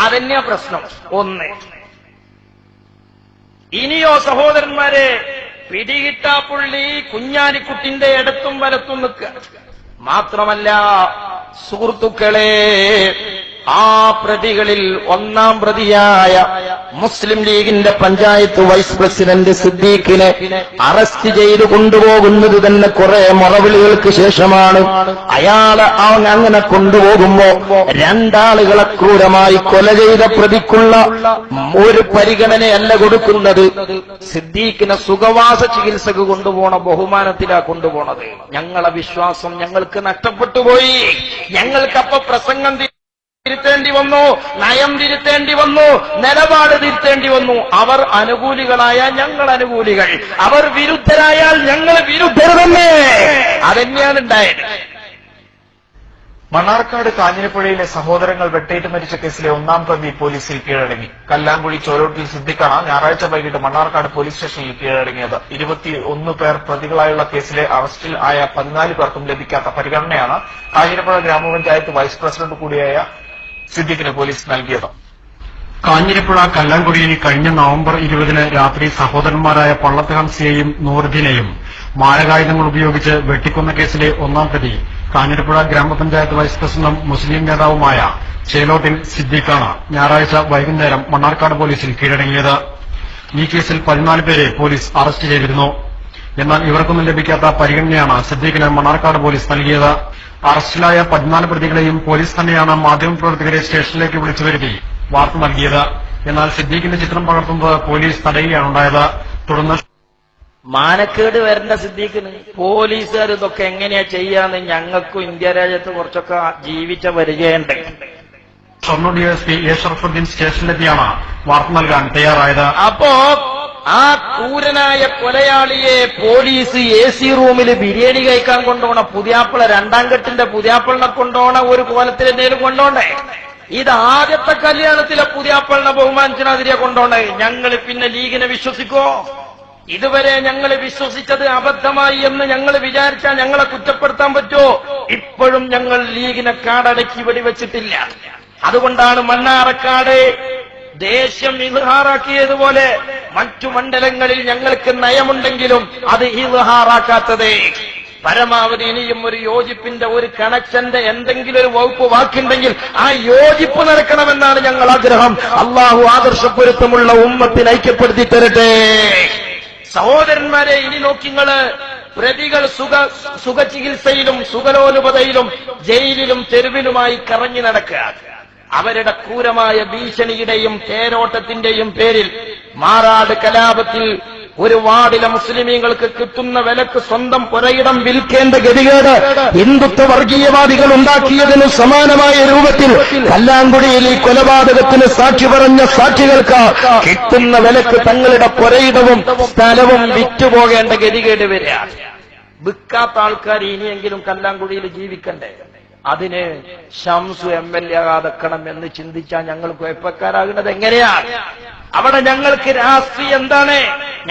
അതന്നെയാ പ്രശ്നം. ഒന്ന് ഇനിയോ സഹോദരന്മാരെ, പിടികിട്ടാപ്പുള്ളി കുഞ്ഞാലിക്കുട്ടിന്റെ ഇടത്തും വലത്തും നിൽക്കുക മാത്രമല്ല സുഹൃത്തുക്കളെ, ആ പ്രതികളിൽ ഒന്നാം പ്രതിയായ മുസ്ലിം ലീഗിന്റെ പഞ്ചായത്ത് വൈസ് പ്രസിഡന്റ് സിദ്ദീഖിനെ അറസ്റ്റ് ചെയ്ത് കൊണ്ടുപോകുന്നത് തന്നെ കുറെ മുറവിളികൾക്ക് ശേഷമാണ്. അയാളെ അങ്ങനെ കൊണ്ടുപോകുമ്പോ രണ്ടാളുകളെ ക്രൂരമായി കൊല ചെയ്ത പ്രതിക്കുള്ള ഒരു പരിഗണനയല്ല കൊടുക്കുന്നത്. സിദ്ദീഖിനെ സുഖവാസ ചികിത്സക്ക് കൊണ്ടുപോണ ബഹുമാനത്തിലാ കൊണ്ടുപോണത്. ഞങ്ങളെ വിശ്വാസം ഞങ്ങൾക്ക് നഷ്ടപ്പെട്ടു പോയി. ഞങ്ങൾക്കപ്പൊ പ്രസംഗം തിരുത്തേണ്ടി വന്നു, നയം തിരുത്തേണ്ടി വന്നു, നിലപാട് തിരുത്തേണ്ടി വന്നു. അവർ അനുകൂലികളായ ഞങ്ങൾ അനുകൂലികൾ, അവർ വിരുദ്ധരായാൽ ഞങ്ങൾ വിരുദ്ധർ തന്നെ. അതെന്നെയാണ് ഉണ്ടായത്. മണ്ണാർക്കാട് കാഞ്ഞിരപ്പുഴയിലെ സഹോദരങ്ങൾ വെട്ടേറ്റ് മരിച്ച കേസിലെ ഒന്നാം പ്രതി പോലീസിൽ കീഴടങ്ങി. കല്ലാങ്കുഴി ചോരോട്ടിൽ സിദ്ദിഖാണ് ഞായറാഴ്ച വൈകിട്ട് മണ്ണാർക്കാട് പോലീസ് സ്റ്റേഷനിൽ കീഴടങ്ങിയത്. 21 പേർ പ്രതികളായുള്ള കേസിലെ അറസ്റ്റിൽ ആയ 14 പേർക്കും ലഭിക്കാത്ത പരിഗണനയാണ് കാഞ്ഞിരപ്പുഴ ഗ്രാമപഞ്ചായത്ത് വൈസ് പ്രസിഡന്റ് കൂടിയായ സിദ്ദിഖിന് പോലീസ് നൽകിയത്. കാഞ്ഞിരപ്പുഴ കല്ലാങ്കുഴിയിൽ കഴിഞ്ഞ നവംബർ 20 രാത്രി സഹോദരന്മാരായ പള്ളത്ത് ഹംസയെയും നൂറുദ്ദീനെയും മാരകായുധങ്ങൾ ഉപയോഗിച്ച് വെട്ടിക്കൊന്ന കേസിലെ ഒന്നാം പ്രതി കാഞ്ഞിരപ്പുഴ ഗ്രാമപഞ്ചായത്ത് വൈസ് പ്രസിഡന്റും മുസ്ലിം നേതാവുമായ ചേലോട്ടിൽ സിദ്ദീഖാണ് ഞായറാഴ്ച വൈകുന്നേരം മണ്ണാർക്കാട് പോലീസിൽ കീഴടങ്ങിയത്. ഈ കേസിൽ 14 പേരെ പോലീസ് അറസ്റ്റ് ചെയ്തിരുന്നു. എന്നാൽ ഇവർക്കൊന്നും ലഭിക്കാത്ത പരിഗണനയാണ് സിദ്ദീഖിന് മണ്ണാർക്കാട് പോലീസ് നൽകിയത്. അറസ്റ്റിലായ 14 പ്രതികളെയും പോലീസ് തന്നെയാണ് മാധ്യമപ്രവർത്തകരെ സ്റ്റേഷനിലേക്ക് വിളിച്ചു വരുത്തി വാർത്ത നൽകിയത്. എന്നാൽ സിദ്ദീഖിന്റെ ചിത്രം പകർത്തുന്നത് പോലീസ് തടയുകയാണുണ്ടായത്. തുടർന്ന് മാനക്കേട് വരേണ്ട സിദ്ദീഖിന് പോലീസുകാർ ഇതൊക്കെ എങ്ങനെയാ ചെയ്യാന്ന് ഞങ്ങൾക്കും ഇന്ത്യ രാജ്യത്ത് കുറച്ചൊക്കെ ജീവിച്ച വരികയുണ്ട്. ഷൊർണൂർ ഡിഎസ്പി എ ഷറഫുദ്ദീൻ സ്റ്റേഷനിലെത്തിയാണ് വാർത്ത നൽകാൻ തയ്യാറായത്. അപ്പോ ആ ക്രൂരനായ കൊലയാളിയെ പോലീസ് AC റൂമിൽ ബിരിയാണി കഴിക്കാൻ കൊണ്ടുപോണ പുതിയാപ്പിള, 2ാം കെട്ടിന്റെ പുതിയാപ്പിളിനെ കൊണ്ടുപോണ ഒരു കോലത്തിൽ എന്തെങ്കിലും കൊണ്ടോണ്ടേ? ഇത് ആദ്യത്തെ കല്യാണത്തിലെ പുതിയാപ്പിളിനെ ബഹുമാനിച്ചതിരെ കൊണ്ടോണ്ടേ. ഞങ്ങൾ പിന്നെ ലീഗിനെ വിശ്വസിക്കോ? ഇതുവരെ ഞങ്ങൾ വിശ്വസിച്ചത് അബദ്ധമായി എന്ന് ഞങ്ങൾ വിചാരിച്ചാൽ ഞങ്ങളെ കുറ്റപ്പെടുത്താൻ പറ്റുമോ? ഇപ്പോഴും ഞങ്ങൾ ലീഗിനെ കാടടക്കി വെടിവെച്ചിട്ടില്ല. അതുകൊണ്ടാണ് മണ്ണാർക്കാട് ദേശം ഇൽഹാറാക്കിയതുപോലെ മറ്റു മണ്ഡലങ്ങളിൽ ഞങ്ങൾക്ക് നയമുണ്ടെങ്കിലും അത് ഇൽഹാറാക്കാത്തത്. പരമാവധി ഇനിയും ഒരു യോജിപ്പിന്റെ ഒരു കണക്ഷന്റെ എന്തെങ്കിലും ഒരു വകുപ്പ് വാക്കുണ്ടെങ്കിൽ ആ യോജിപ്പ് നടക്കണമെന്നാണ് ഞങ്ങൾ ആഗ്രഹം. അള്ളാഹു ആദർശപ്പൊരുത്തമുള്ള ഉമ്മത്തിനെ ഐക്യപ്പെടുത്തി തരട്ടെ. സഹോദരന്മാരെ, ഇനി നോക്കിങ്ങള് പ്രതികൾ സുഖചികിത്സയിലും സുഖലോലുപതയിലും ജയിലിലും തെരുവിലുമായി കറങ്ങി നടക്കുക. അവരുടെ ക്രൂരമായ ഭീഷണിയുടെയും തേരോട്ടത്തിന്റെയും പേരിൽ മാറാട് കലാപത്തിൽ ഒരു വാർഡിലെ മുസ്ലിമീങ്ങൾക്ക് കിട്ടുന്ന വിലക്ക് സ്വന്തം പുരയിടം വിൽക്കേണ്ട ഗതികേട് ഹിന്ദുത്വ വർഗീയവാദികൾ ഉണ്ടാക്കിയതിന് സമാനമായ രൂപത്തിൽ കല്ലാങ്കുടിയിൽ ഈ കൊലപാതകത്തിന് സാക്ഷി പറഞ്ഞ സാക്ഷികൾക്ക് കിട്ടുന്ന വിലക്ക് തങ്ങളുടെ പുരയിടവും സ്ഥലവും വിറ്റുപോകേണ്ട ഗതികേട് വരിക. വിൽക്കാത്ത ആൾക്കാർ ഇനിയെങ്കിലും കല്ലാങ്കുടിയിൽ ജീവിക്കണ്ടേ? അതിന് ഷംസു MLA ആകാതെക്കണം എന്ന് ചിന്തിച്ചാൽ ഞങ്ങൾ കുഴപ്പക്കാരാകുന്നത് എങ്ങനെയാണ്? അവിടെ ഞങ്ങൾക്ക് രാഷ്ട്രീയം എന്താണ്?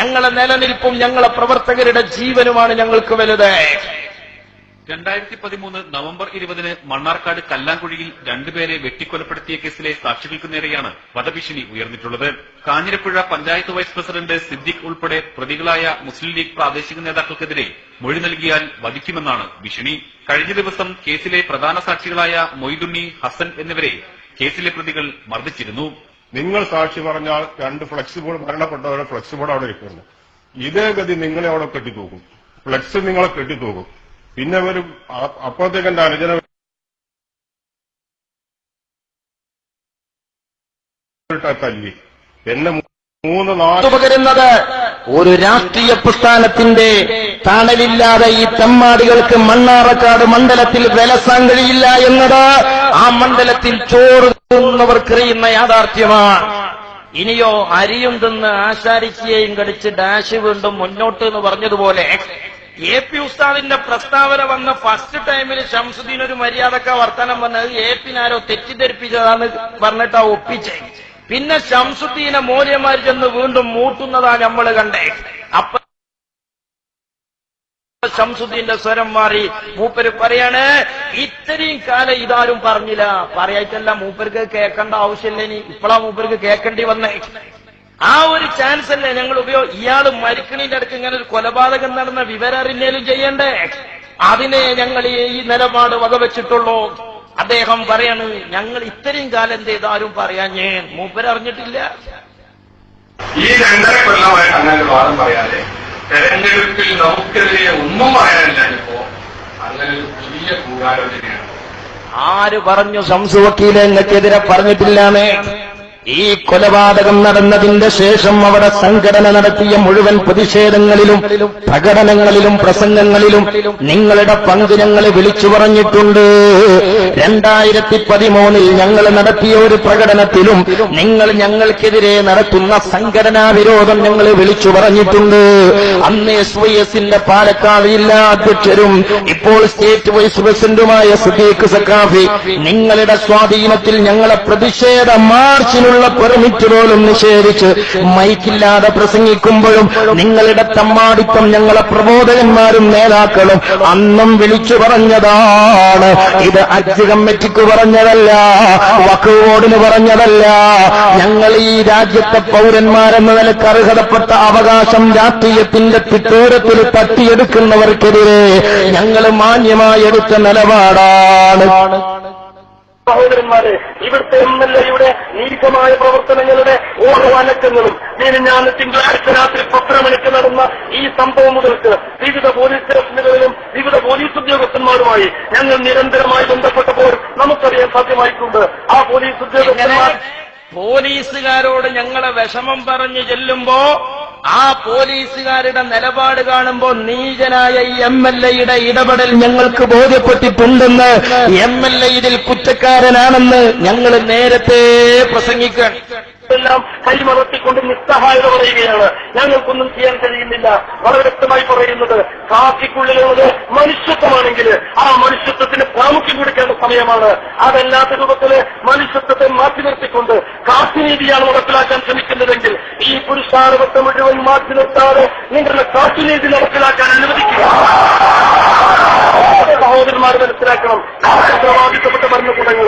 ഞങ്ങളെ നിലനിൽപ്പും ഞങ്ങളെ പ്രവർത്തകരുടെ ജീവനുമാണ് ഞങ്ങൾക്ക് വലുത്. 2013 നവംബർ 20 മണ്ണാർക്കാട് കല്ലാങ്കുഴിയിൽ 2 പേരെ വെട്ടിക്കൊലപ്പെടുത്തിയ കേസിലെ സാക്ഷികൾക്ക് നേരെയാണ് വധഭീഷണി ഉയർന്നിട്ടുള്ളത്. കാഞ്ഞിരപ്പുഴ പഞ്ചായത്ത് വൈസ് പ്രസിഡന്റ് സിദ്ദിഖ് ഉൾപ്പെടെ പ്രതികളായ മുസ്ലിം ലീഗ് പ്രാദേശിക നേതാക്കൾക്കെതിരെ മൊഴി നൽകിയാൽ വധിക്കുമെന്നാണ് ഭീഷണി. കഴിഞ്ഞ ദിവസം കേസിലെ പ്രധാന സാക്ഷികളായ മൊയ്തുണ്ണി, ഹസൻ എന്നിവരെ കേസിലെ പ്രതികൾ മർദ്ദിച്ചിരുന്നു. നിങ്ങൾ സാക്ഷി പറഞ്ഞാൽ 2 ഫ്ലെക്സ് ബോർഡ് മരണപ്പെട്ടവരെ ഫ്ലെക്സ് ബോർഡ് അവിടെ ഇരിക്കുന്നു. ഇതേ ഗതി നിങ്ങളെ അവിടെ കെട്ടിത്തൂക്കും. ഫ്ലെക്സ് നിങ്ങളെ കെട്ടിത്തൂക്കും. പിന്നെ ഒരു അപ്പോഴത്തേക്ക് എന്റെ അനുജന തല്ലി എന്നെ 3-4 പകരുന്നത് ഒരു രാഷ്ട്രീയ പ്രസ്ഥാനത്തിന്റെ തണലില്ലാതെ ഈ തെമ്മാടികൾക്ക് മണ്ണാർക്കാട് മണ്ഡലത്തിൽ വിലസാൻ കഴിയില്ല എന്നത് ആ മണ്ഡലത്തിൽ ചോറ് തിന്നവർക്കറിയുന്ന യാഥാർത്ഥ്യമാണ്. ഇനിയോ അരിയും തിന്ന് ആശാരിക്കുകയും കടിച്ച് ഡാഷ് വീണ്ടും മുന്നോട്ട് എന്ന് പറഞ്ഞതുപോലെ AP ഉസ്താദിന്റെ പ്രസ്താവന വന്ന ഫസ്റ്റ് ടൈമിൽ ഷംസുദ്ദീൻ ഒരു മര്യാദക്ക വർത്തനം വന്നത് AP-നാരോ തെറ്റിദ്ധരിപ്പിച്ചതാന്ന് പറഞ്ഞിട്ടാ ഒപ്പിച്ചേ. പിന്നെ ഷംസുദ്ദീനെ മൂല്യമാർ ചെന്ന് വീണ്ടും മൂട്ടുന്നതാ നമ്മൾ കണ്ടേ. അപ്പൊ ഷംസുദ്ദീന്റെ സ്വരം മാറി. മൂപ്പര് പറയാണ്, ഇത്രയും കാലം ഇതാരും പറഞ്ഞില്ല. പറയായിട്ടല്ല, മൂപ്പർക്ക് കേൾക്കേണ്ട ആവശ്യമില്ല. ഇനി ഇപ്പോഴാ മൂപ്പർക്ക് കേൾക്കേണ്ടി വന്നേ. ആ ഒരു ചാൻസ് അല്ലേ ഞങ്ങൾ ഇയാള് മരിക്കണിന്റെ അടുത്ത് ഇങ്ങനെ ഒരു കൊലപാതകം നടന്ന വിവരം അറിഞ്ഞാലും ചെയ്യണ്ടേ? അതിനെ ഞങ്ങൾ ഈ നിലപാട് വകവെച്ചിട്ടുള്ളൂ. അദ്ദേഹം പറയാണ്, ഞങ്ങൾ ഇത്രയും കാലം എന്ത് ചെയ്താലും പറയാഞ്ഞേ, മൂപ്പരറിഞ്ഞിട്ടില്ല. ഈ 2.5 കൊല്ലമായിട്ട് അങ്ങനെ വാദം പറയാതെ തെരഞ്ഞെടുപ്പിൽ നമുക്കെതിരെ ഒന്നും പറയാനില്ലാഞ്ഞപ്പോ അങ്ങനെ ഒരു പുതിയ ഗൂഢാലോചനയാണ്. ആര് പറഞ്ഞു ശംസു വക്കീലെ നിങ്ങൾക്കെതിരെ പറഞ്ഞിട്ടില്ലാന്ന്? ഈ കൊലപാതകം നടന്നതിന്റെ ശേഷം അവിടെ സംഘടന നടത്തിയ മുഴുവൻ പ്രതിഷേധങ്ങളിലും പ്രകടനങ്ങളിലും പ്രസംഗങ്ങളിലും നിങ്ങളുടെ പങ്ക് ഞങ്ങൾ വിളിച്ചു പറഞ്ഞിട്ടുണ്ട്. 2013 ഞങ്ങൾ നടത്തിയ ഒരു പ്രകടനത്തിലും നിങ്ങൾ ഞങ്ങൾക്കെതിരെ നടത്തുന്ന സംഘടനാ വിരോധം ഞങ്ങൾ വിളിച്ചു പറഞ്ഞിട്ടുണ്ട്. അന്ന് SYSന്റെ പാലക്കാട് ജില്ലാ അധ്യക്ഷരും ഇപ്പോൾ സ്റ്റേറ്റ് വൈസ് പ്രസിഡന്റുമായ സിദ്ദീഖ് സഖാഫി നിങ്ങളുടെ സ്വാധീനത്തിൽ ഞങ്ങളെ പ്രതിഷേധ മാർച്ചിനുള്ള പെർമിറ്റ് പോലും നിഷേധിച്ച് മൈക്കില്ലാതെ പ്രസംഗിക്കുമ്പോഴും നിങ്ങളുടെ തമ്മാടിത്തം ഞങ്ങളെ പ്രബോധകന്മാരും നേതാക്കളും അന്നും വിളിച്ചു പറഞ്ഞതാണ്. ഇത് ഹജ്ജ് കമ്മിറ്റിക്ക് പറഞ്ഞതല്ല, വഖഫ് ബോർഡിന് പറഞ്ഞതല്ല. ഞങ്ങൾ ഈ രാജ്യത്തെ പൗരന്മാരെന്ന നിലക്ക് അർഹതപ്പെട്ട അവകാശം രാഷ്ട്രീയത്തിന്റെ തിട്ടൂരത്തിൽ തട്ടിയെടുക്കുന്നവർക്കെതിരെ ഞങ്ങൾ മാന്യമായി എടുത്ത നിലപാടാണ്. സഹോദരന്മാരെ, ഇവിടുത്തെ MLAയുടെ നീചമായ പ്രവർത്തനങ്ങളുടെ ഓരോ അനക്കങ്ങളും ഞാൻ തിങ്കളാഴ്ച രാത്രി 10 മണിക്ക് നടന്ന ഈ സംഭവം മുതൽക്ക് വിവിധ പോലീസ് സ്റ്റേഷനുകളിലും വിവിധ പോലീസ് ഉദ്യോഗസ്ഥന്മാരുമായി ഞങ്ങൾ നിരന്തരമായി ബന്ധപ്പെട്ടപ്പോൾ നമുക്കറിയാൻ സാധ്യമായിട്ടുണ്ട്. ആ പോലീസ് ഉദ്യോഗസ്ഥന്മാർ പോലീസുകാരോട് ഞങ്ങളെ വിഷമം പറഞ്ഞു ചെല്ലുമ്പോ ആ പോലീസുകാരുടെ നിലപാട് കാണുമ്പോ നീചനായ ഈ MLAയുടെ ഇടപെടൽ ഞങ്ങൾക്ക് ബോധ്യപ്പെട്ടിട്ടുണ്ടെന്ന്, MLA ഇതിൽ കുറ്റക്കാരനാണെന്ന് ഞങ്ങൾ നേരത്തെ പ്രസംഗിക്കാൻ എല്ലാം കൈമറത്തിക്കൊണ്ട് നിസ്സഹായത പറയുകയാണ്. ഞങ്ങൾക്കൊന്നും ചെയ്യാൻ കഴിയുന്നില്ല. വളരെ വ്യക്തമായി പറയുന്നത്, കാക്കിക്കുള്ളിലുള്ളത് മനുഷ്യത്വമാണെങ്കിൽ ആ മനുഷ്യത്വത്തിന് പ്രാമുഖ്യം കൊടുക്കേണ്ട സമയമാണ്. അതല്ലാത്ത രൂപത്തില് മനുഷ്യത്വത്തെ മാറ്റി നിർത്തിക്കൊണ്ട് കാട്ടുനീതിയാണ് നടപ്പിലാക്കാൻ ശ്രമിക്കുന്നതെങ്കിൽ ഈ പുരുഷാരവത്തെ മുഴുവൻ മാറ്റി നിർത്താതെ നിങ്ങളുടെ കാട്ടുനീതി നടപ്പിലാക്കാൻ അനുവദിക്കുക. സഹോദരന്മാർ മനസ്സിലാക്കണം, ഉത്തരവാദിത്തപ്പെട്ട ഭരണകൂടങ്ങൾ